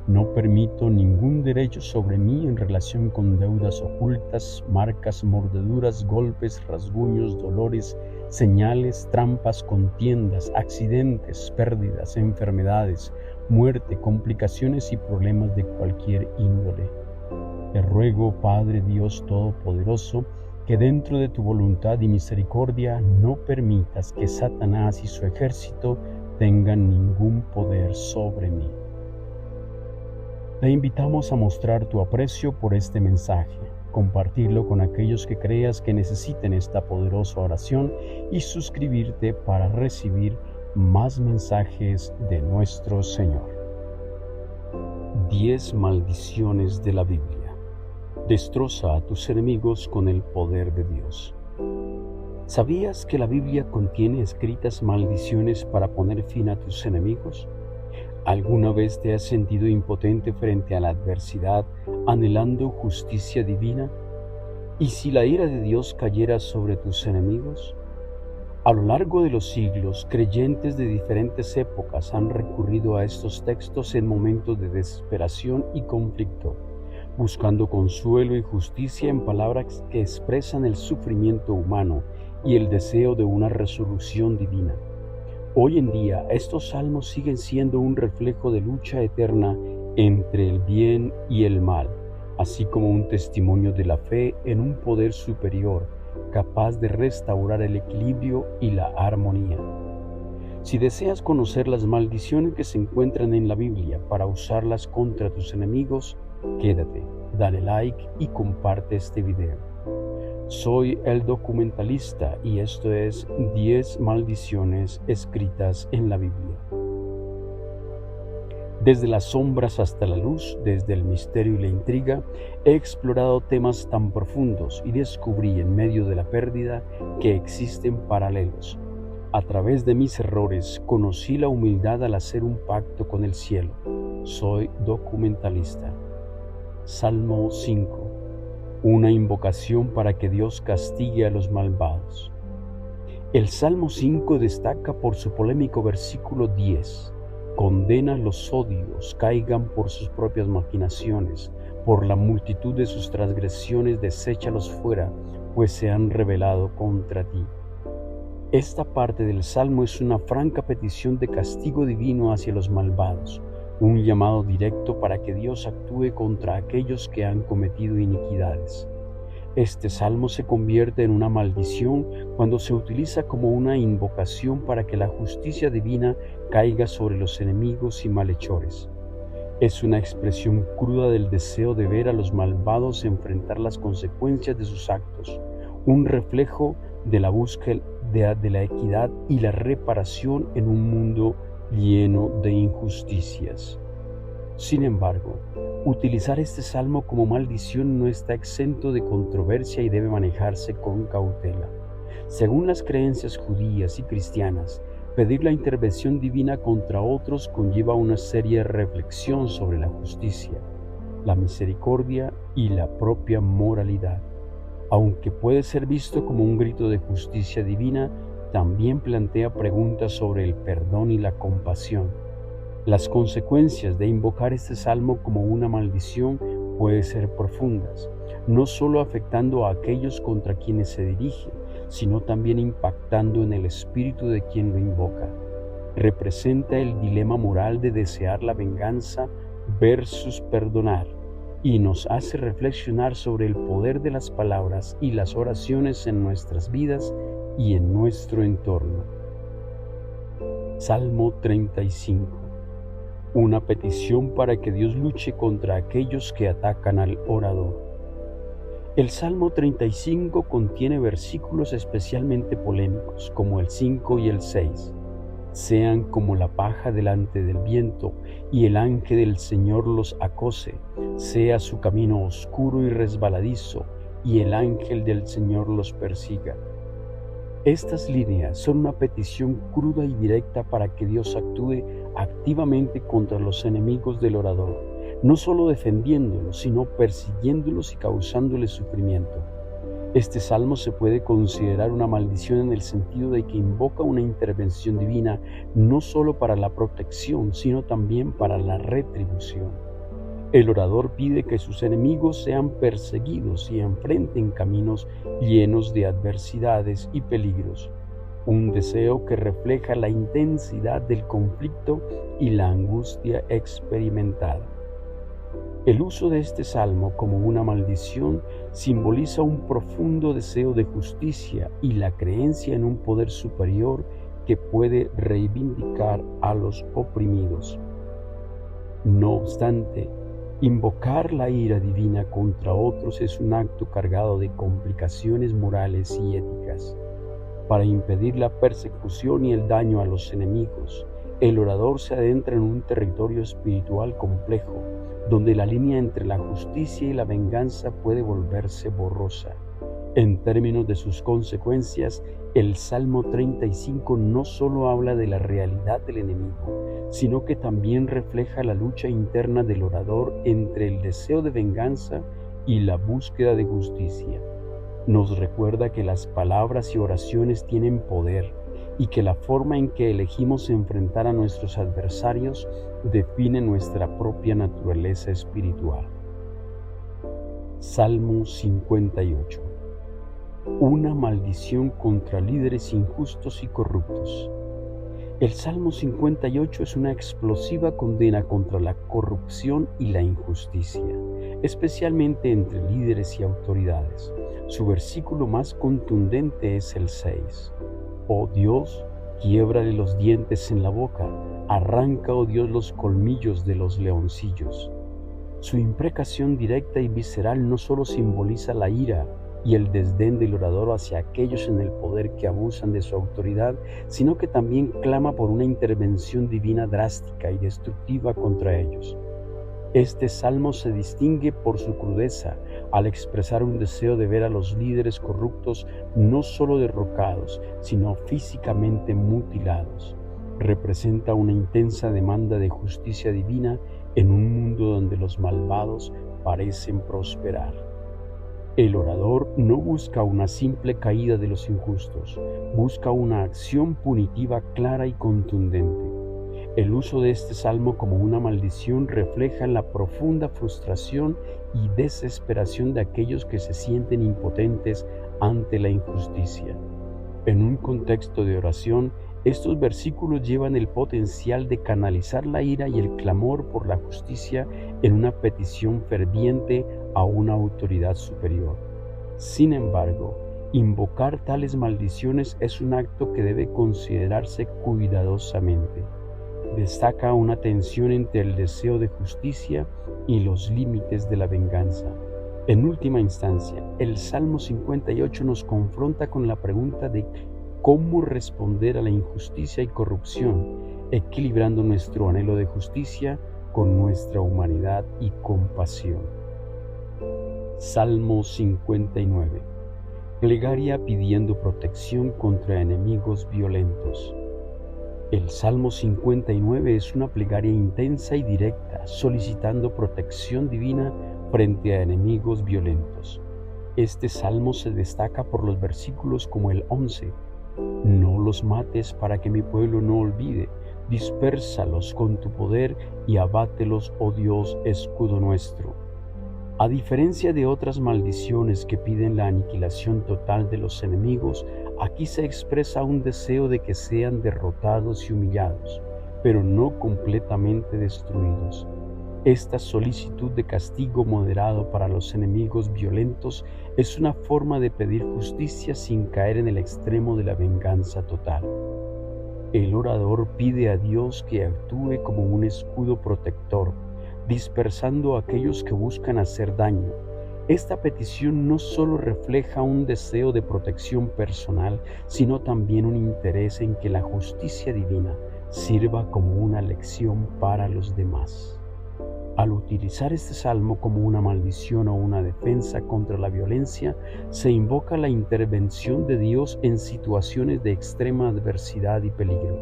No permito ningún derecho sobre mí en relación con deudas ocultas, marcas, mordeduras, golpes, rasguños, dolores, señales, trampas, contiendas, accidentes, pérdidas, enfermedades, muerte, complicaciones y problemas de cualquier índole. Te ruego, Padre Dios Todopoderoso, que dentro de tu voluntad y misericordia no permitas que Satanás y su ejército tengan ningún poder sobre mí. Te invitamos a mostrar tu aprecio por este mensaje, compartirlo con aquellos que creas que necesiten esta poderosa oración y suscribirte para recibir más mensajes de nuestro Señor. 10 maldiciones de la Biblia. Destroza a tus enemigos con el poder de Dios. ¿Sabías que la Biblia contiene escritas maldiciones para poner fin a tus enemigos? ¿Alguna vez te has sentido impotente frente a la adversidad, anhelando justicia divina? ¿Y si la ira de Dios cayera sobre tus enemigos? A lo largo de los siglos, creyentes de diferentes épocas han recurrido a estos textos en momentos de desesperación y conflicto, buscando consuelo y justicia en palabras que expresan el sufrimiento humano y el deseo de una resolución divina. Hoy en día, estos salmos siguen siendo un reflejo de lucha eterna entre el bien y el mal, así como un testimonio de la fe en un poder superior, capaz de restaurar el equilibrio y la armonía. Si deseas conocer las maldiciones que se encuentran en la Biblia para usarlas contra tus enemigos, quédate, dale like y comparte este video. Soy el documentalista y esto es 10 maldiciones escritas en la Biblia. Desde las sombras hasta la luz, desde el misterio y la intriga, he explorado temas tan profundos y descubrí en medio de la pérdida que existen paralelos. A través de mis errores conocí la humildad al hacer un pacto con el cielo. Soy documentalista. Salmo 5. Una invocación para que Dios castigue a los malvados. El Salmo 5 destaca por su polémico versículo 10. Condena los odios, caigan por sus propias maquinaciones, por la multitud de sus transgresiones deséchalos fuera, pues se han rebelado contra ti. Esta parte del Salmo es una franca petición de castigo divino hacia los malvados, un llamado directo para que Dios actúe contra aquellos que han cometido iniquidades. Este salmo se convierte en una maldición cuando se utiliza como una invocación para que la justicia divina caiga sobre los enemigos y malhechores. Es una expresión cruda del deseo de ver a los malvados enfrentar las consecuencias de sus actos, un reflejo de la búsqueda de la equidad y la reparación en un mundo lleno de injusticias. Sin embargo, utilizar este salmo como maldición no está exento de controversia y debe manejarse con cautela. Según las creencias judías y cristianas, pedir la intervención divina contra otros conlleva una seria reflexión sobre la justicia, la misericordia y la propia moralidad. Aunque puede ser visto como un grito de justicia divina, también plantea preguntas sobre el perdón y la compasión. Las consecuencias de invocar este salmo como una maldición pueden ser profundas, no solo afectando a aquellos contra quienes se dirige, sino también impactando en el espíritu de quien lo invoca. Representa el dilema moral de desear la venganza versus perdonar, y nos hace reflexionar sobre el poder de las palabras y las oraciones en nuestras vidas y en nuestro entorno. Salmo 35. Una petición para que Dios luche contra aquellos que atacan al orador. El Salmo 35 contiene versículos especialmente polémicos, como el 5 y el 6. Sean como la paja delante del viento, y el ángel del Señor los acose. Sea su camino oscuro y resbaladizo, y el ángel del Señor los persiga. Estas líneas son una petición cruda y directa para que Dios actúe activamente contra los enemigos del orador, no solo defendiéndolos, sino persiguiéndolos y causándoles sufrimiento. Este salmo se puede considerar una maldición en el sentido de que invoca una intervención divina no solo para la protección, sino también para la retribución. El orador pide que sus enemigos sean perseguidos y enfrenten caminos llenos de adversidades y peligros, un deseo que refleja la intensidad del conflicto y la angustia experimentada. El uso de este salmo como una maldición simboliza un profundo deseo de justicia y la creencia en un poder superior que puede reivindicar a los oprimidos. No obstante, invocar la ira divina contra otros es un acto cargado de complicaciones morales y éticas. Para impedir la persecución y el daño a los enemigos, el orador se adentra en un territorio espiritual complejo, donde la línea entre la justicia y la venganza puede volverse borrosa. En términos de sus consecuencias, el Salmo 35 no solo habla de la realidad del enemigo, sino que también refleja la lucha interna del orador entre el deseo de venganza y la búsqueda de justicia. Nos recuerda que las palabras y oraciones tienen poder y que la forma en que elegimos enfrentar a nuestros adversarios define nuestra propia naturaleza espiritual. Salmo 58. Una maldición contra líderes injustos y corruptos. El Salmo 58 es una explosiva condena contra la corrupción y la injusticia, especialmente entre líderes y autoridades. Su versículo más contundente es el 6. Oh Dios, quiébrale los dientes en la boca, arranca, oh Dios, los colmillos de los leoncillos. Su imprecación directa y visceral no solo simboliza la ira y el desdén del orador hacia aquellos en el poder que abusan de su autoridad, sino que también clama por una intervención divina drástica y destructiva contra ellos. Este salmo se distingue por su crudeza al expresar un deseo de ver a los líderes corruptos no solo derrocados, sino físicamente mutilados. Representa una intensa demanda de justicia divina en un mundo donde los malvados parecen prosperar. El orador no busca una simple caída de los injustos, busca una acción punitiva clara y contundente. El uso de este salmo como una maldición refleja la profunda frustración y desesperación de aquellos que se sienten impotentes ante la injusticia. En un contexto de oración, estos versículos llevan el potencial de canalizar la ira y el clamor por la justicia en una petición ferviente a una autoridad superior. Sin embargo, invocar tales maldiciones es un acto que debe considerarse cuidadosamente. Destaca una tensión entre el deseo de justicia y los límites de la venganza. En última instancia, el Salmo 58 nos confronta con la pregunta de cómo responder a la injusticia y corrupción, equilibrando nuestro anhelo de justicia con nuestra humanidad y compasión. Salmo 59. Plegaria pidiendo protección contra enemigos violentos. El Salmo 59 es una plegaria intensa y directa, solicitando protección divina frente a enemigos violentos. Este salmo se destaca por los versículos como el 11. No los mates para que mi pueblo no olvide, dispérsalos con tu poder y abátelos, oh Dios, escudo nuestro. A diferencia de otras maldiciones que piden la aniquilación total de los enemigos, aquí se expresa un deseo de que sean derrotados y humillados, pero no completamente destruidos. Esta solicitud de castigo moderado para los enemigos violentos es una forma de pedir justicia sin caer en el extremo de la venganza total. El orador pide a Dios que actúe como un escudo protector, dispersando a aquellos que buscan hacer daño. Esta petición no solo refleja un deseo de protección personal, sino también un interés en que la justicia divina sirva como una lección para los demás. Al utilizar este salmo como una maldición o una defensa contra la violencia, se invoca la intervención de Dios en situaciones de extrema adversidad y peligro.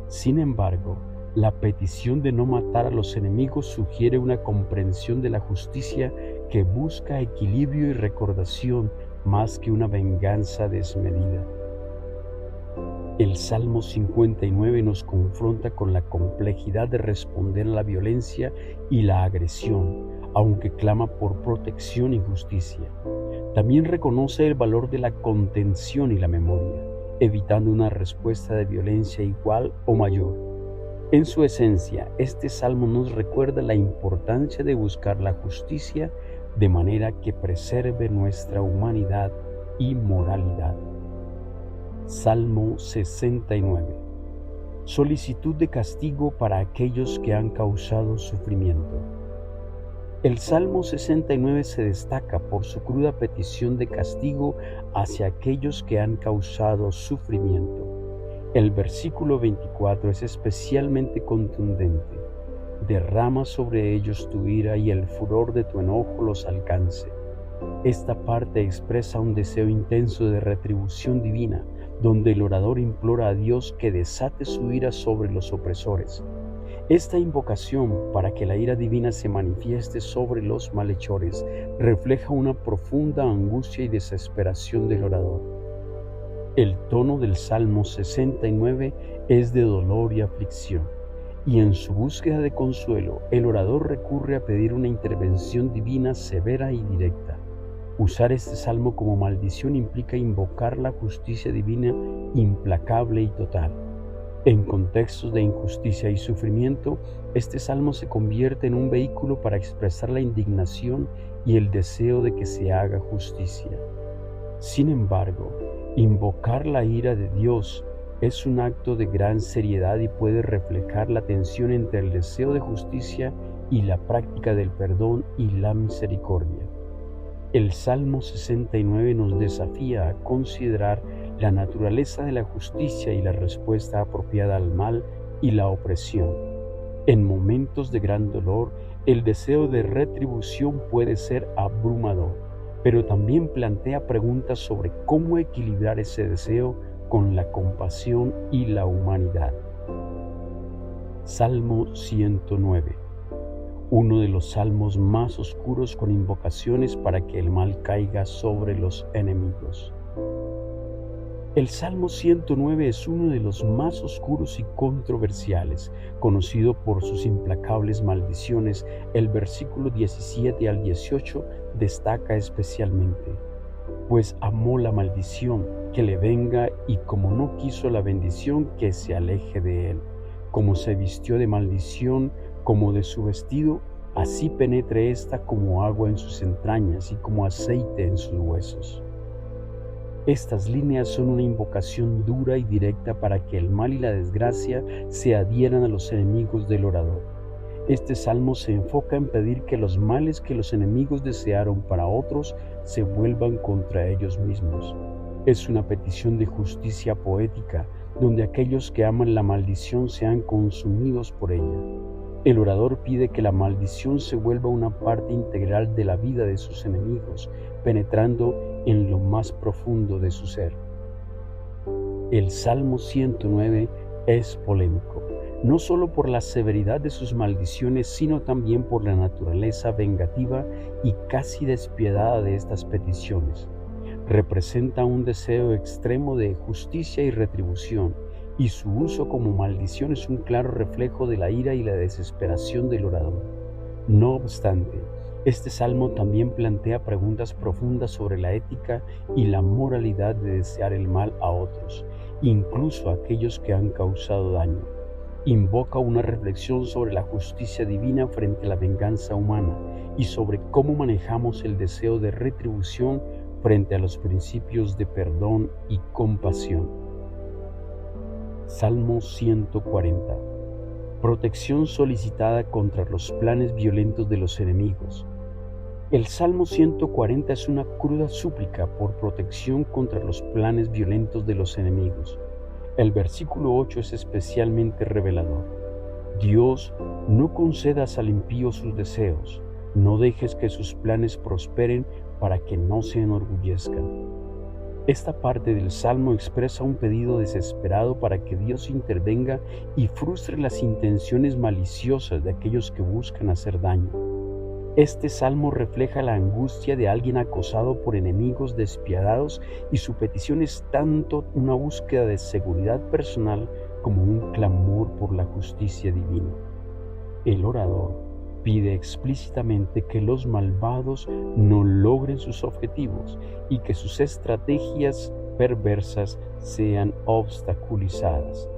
Sin embargo, la petición de no matar a los enemigos sugiere una comprensión de la justicia que busca equilibrio y recordación más que una venganza desmedida. El Salmo 59 nos confronta con la complejidad de responder a la violencia y la agresión, aunque clama por protección y justicia. También reconoce el valor de la contención y la memoria, evitando una respuesta de violencia igual o mayor. En su esencia, este salmo nos recuerda la importancia de buscar la justicia de manera que preserve nuestra humanidad y moralidad. Salmo 69. Solicitud de castigo para aquellos que han causado sufrimiento. El Salmo 69 se destaca por su cruda petición de castigo hacia aquellos que han causado sufrimiento. El versículo 24 es especialmente contundente. Derrama sobre ellos tu ira y el furor de tu enojo los alcance. Esta parte expresa un deseo intenso de retribución divina, donde el orador implora a Dios que desate su ira sobre los opresores. Esta invocación para que la ira divina se manifieste sobre los malhechores refleja una profunda angustia y desesperación del orador. El tono del Salmo 69 es de dolor y aflicción, y en su búsqueda de consuelo, el orador recurre a pedir una intervención divina severa y directa. Usar este salmo como maldición implica invocar la justicia divina implacable y total. En contextos de injusticia y sufrimiento, este salmo se convierte en un vehículo para expresar la indignación y el deseo de que se haga justicia. Sin embargo, invocar la ira de Dios es un acto de gran seriedad y puede reflejar la tensión entre el deseo de justicia y la práctica del perdón y la misericordia. El Salmo 69 nos desafía a considerar la naturaleza de la justicia y la respuesta apropiada al mal y la opresión. En momentos de gran dolor, el deseo de retribución puede ser abrumador, pero también plantea preguntas sobre cómo equilibrar ese deseo con la compasión y la humanidad. Salmo 109. Uno de los salmos más oscuros con invocaciones para que el mal caiga sobre los enemigos. El Salmo 109 es uno de los más oscuros y controversiales, conocido por sus implacables maldiciones. El versículo 17 al 18 destaca especialmente: pues amó la maldición, que le venga, y como no quiso la bendición, que se aleje de él. Como se vistió de maldición, como de su vestido, así penetre ésta como agua en sus entrañas y como aceite en sus huesos. Estas líneas son una invocación dura y directa para que el mal y la desgracia se adhieran a los enemigos del orador. Este salmo se enfoca en pedir que los males que los enemigos desearon para otros se vuelvan contra ellos mismos. Es una petición de justicia poética, donde aquellos que aman la maldición sean consumidos por ella. El orador pide que la maldición se vuelva una parte integral de la vida de sus enemigos, penetrando en lo más profundo de su ser. El Salmo 109 es polémico, no solo por la severidad de sus maldiciones, sino también por la naturaleza vengativa y casi despiadada de estas peticiones. Representa un deseo extremo de justicia y retribución, y su uso como maldición es un claro reflejo de la ira y la desesperación del orador. No obstante, este salmo también plantea preguntas profundas sobre la ética y la moralidad de desear el mal a otros, incluso a aquellos que han causado daño. Invoca una reflexión sobre la justicia divina frente a la venganza humana y sobre cómo manejamos el deseo de retribución frente a los principios de perdón y compasión. Salmo 140. Protección solicitada contra los planes violentos de los enemigos. El Salmo 140 es una cruda súplica por protección contra los planes violentos de los enemigos. El versículo 8 es especialmente revelador. Dios, no concedas al impío sus deseos, no dejes que sus planes prosperen para que no se enorgullezcan. Esta parte del Salmo expresa un pedido desesperado para que Dios intervenga y frustre las intenciones maliciosas de aquellos que buscan hacer daño. Este salmo refleja la angustia de alguien acosado por enemigos despiadados y su petición es tanto una búsqueda de seguridad personal como un clamor por la justicia divina. El orador pide explícitamente que los malvados no logren sus objetivos y que sus estrategias perversas sean obstaculizadas.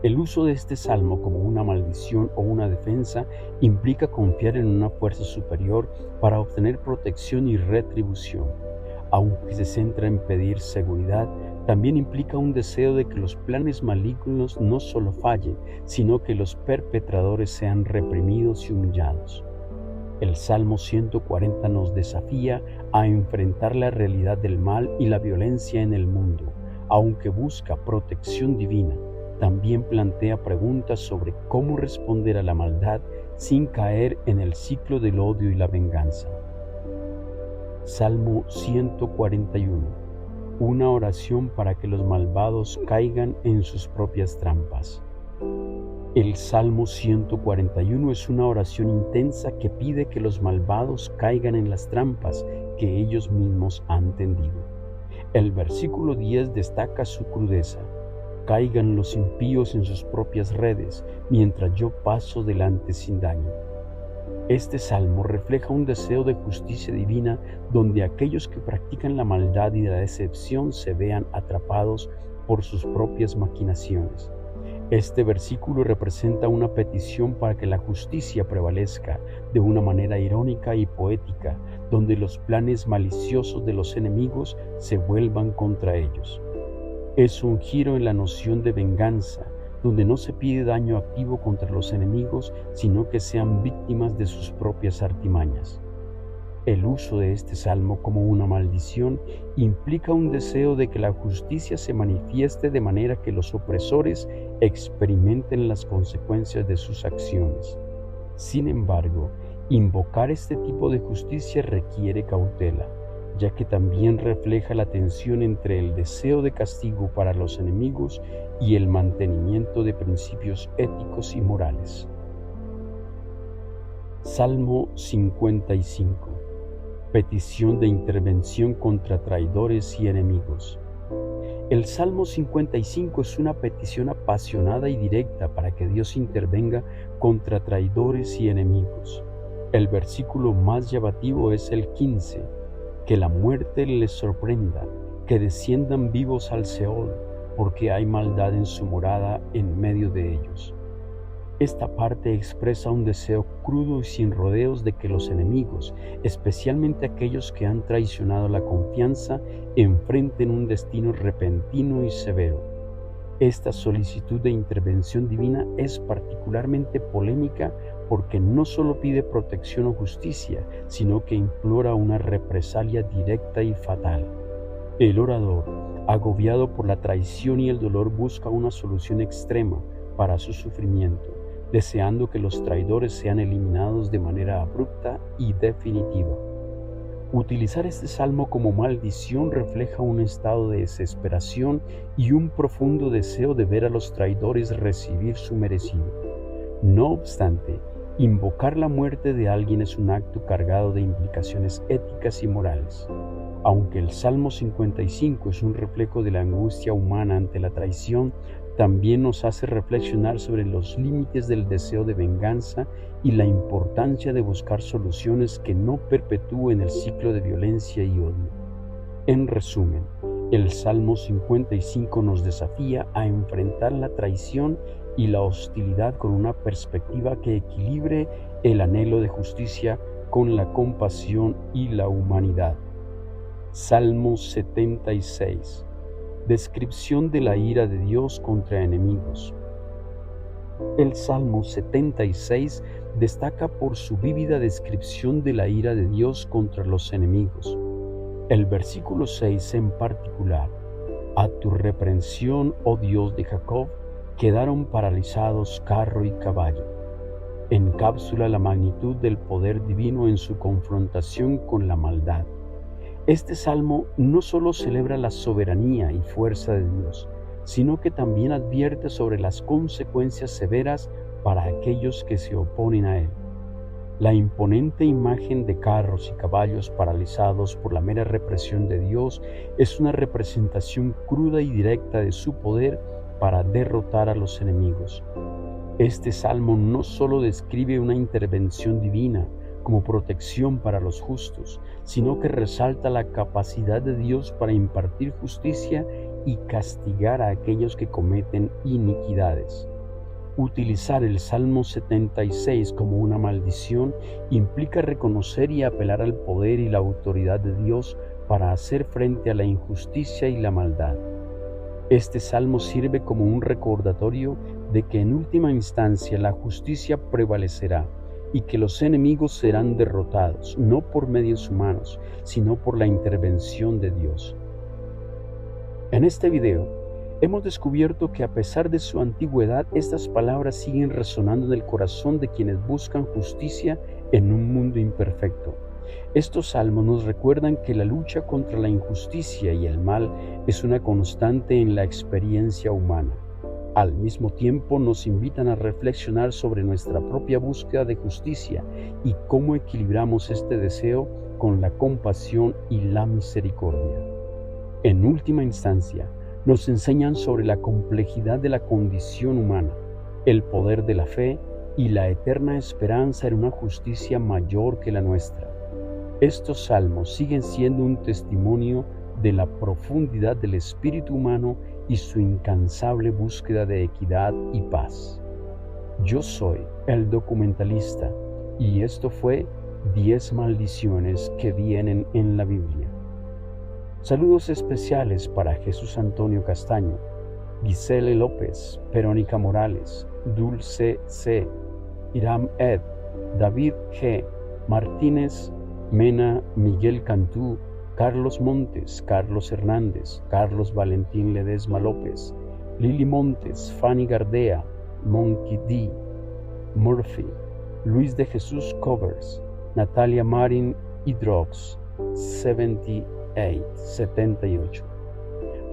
El uso de este salmo como una maldición o una defensa implica confiar en una fuerza superior para obtener protección y retribución. Aunque se centra en pedir seguridad, también implica un deseo de que los planes malignos no solo fallen, sino que los perpetradores sean reprimidos y humillados. El Salmo 140 nos desafía a enfrentar la realidad del mal y la violencia en el mundo, aunque busca protección divina. También plantea preguntas sobre cómo responder a la maldad sin caer en el ciclo del odio y la venganza. Salmo 141. Una oración para que los malvados caigan en sus propias trampas. El Salmo 141 es una oración intensa que pide que los malvados caigan en las trampas que ellos mismos han tendido. El versículo 10 destaca su crudeza. Caigan los impíos en sus propias redes, mientras yo paso delante sin daño. Este salmo refleja un deseo de justicia divina donde aquellos que practican la maldad y la decepción se vean atrapados por sus propias maquinaciones. Este versículo representa una petición para que la justicia prevalezca de una manera irónica y poética, donde los planes maliciosos de los enemigos se vuelvan contra ellos. Es un giro en la noción de venganza, donde no se pide daño activo contra los enemigos, sino que sean víctimas de sus propias artimañas. El uso de este salmo como una maldición implica un deseo de que la justicia se manifieste de manera que los opresores experimenten las consecuencias de sus acciones. Sin embargo, invocar este tipo de justicia requiere cautela, ya que también refleja la tensión entre el deseo de castigo para los enemigos y el mantenimiento de principios éticos y morales. Salmo 55. Petición de intervención contra traidores y enemigos. El Salmo 55 es una petición apasionada y directa para que Dios intervenga contra traidores y enemigos. El versículo más llamativo es el 15. Que la muerte les sorprenda, que desciendan vivos al Seol, porque hay maldad en su morada en medio de ellos. Esta parte expresa un deseo crudo y sin rodeos de que los enemigos, especialmente aquellos que han traicionado la confianza, enfrenten un destino repentino y severo. Esta solicitud de intervención divina es particularmente polémica porque no solo pide protección o justicia, sino que implora una represalia directa y fatal. El orador, agobiado por la traición y el dolor, busca una solución extrema para su sufrimiento, deseando que los traidores sean eliminados de manera abrupta y definitiva. Utilizar este salmo como maldición refleja un estado de desesperación y un profundo deseo de ver a los traidores recibir su merecido. No obstante, invocar la muerte de alguien es un acto cargado de implicaciones éticas y morales. Aunque el Salmo 55 es un reflejo de la angustia humana ante la traición, también nos hace reflexionar sobre los límites del deseo de venganza y la importancia de buscar soluciones que no perpetúen el ciclo de violencia y odio. En resumen, el Salmo 55 nos desafía a enfrentar la traición y la hostilidad con una perspectiva que equilibre el anhelo de justicia con la compasión y la humanidad. Salmo 76. Descripción de la ira de Dios contra enemigos. El Salmo 76 destaca por su vívida descripción de la ira de Dios contra los enemigos. El versículo 6 en particular: a tu reprensión, oh Dios de Jacob, quedaron paralizados carro y caballo. Encapsula la magnitud del poder divino en su confrontación con la maldad. Este salmo no solo celebra la soberanía y fuerza de Dios, sino que también advierte sobre las consecuencias severas para aquellos que se oponen a Él. La imponente imagen de carros y caballos paralizados por la mera represión de Dios es una representación cruda y directa de su poder para derrotar a los enemigos. Este salmo no solo describe una intervención divina como protección para los justos, sino que resalta la capacidad de Dios para impartir justicia y castigar a aquellos que cometen iniquidades. Utilizar el Salmo 76 como una maldición implica reconocer y apelar al poder y la autoridad de Dios para hacer frente a la injusticia y la maldad. Este salmo sirve como un recordatorio de que en última instancia la justicia prevalecerá y que los enemigos serán derrotados, no por medios humanos, sino por la intervención de Dios. En este video, hemos descubierto que a pesar de su antigüedad, estas palabras siguen resonando en el corazón de quienes buscan justicia en un mundo imperfecto. Estos salmos nos recuerdan que la lucha contra la injusticia y el mal es una constante en la experiencia humana. Al mismo tiempo nos invitan a reflexionar sobre nuestra propia búsqueda de justicia y cómo equilibramos este deseo con la compasión y la misericordia. En última instancia, nos enseñan sobre la complejidad de la condición humana, el poder de la fe y la eterna esperanza en una justicia mayor que la nuestra. Estos salmos siguen siendo un testimonio de la profundidad del espíritu humano y su incansable búsqueda de equidad y paz. Yo soy el documentalista y esto fue 10 maldiciones que vienen en la Biblia. Saludos especiales para Jesús Antonio Castaño, Gisele López, Verónica Morales, Dulce C., Iram Ed, David G., Martínez Mena, Miguel Cantú, Carlos Montes, Carlos Hernández, Carlos Valentín Ledesma López, Lili Montes, Fanny Gardea, Monkey D., Murphy, Luis de Jesús Covers, Natalia Marin Hidrox, 78.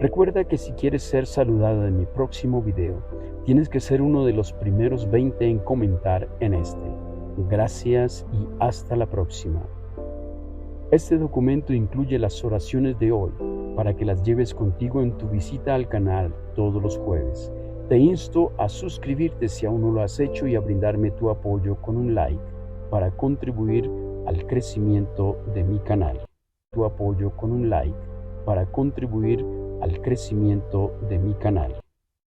Recuerda que si quieres ser saludada en mi próximo video, tienes que ser uno de los primeros 20 en comentar en este. Gracias y hasta la próxima. Este documento incluye las oraciones de hoy para que las lleves contigo en tu visita al canal todos los jueves. Te insto a suscribirte si aún no lo has hecho y a brindarme tu apoyo con un like para contribuir al crecimiento de mi canal. Tu apoyo con un like para contribuir al crecimiento de mi canal.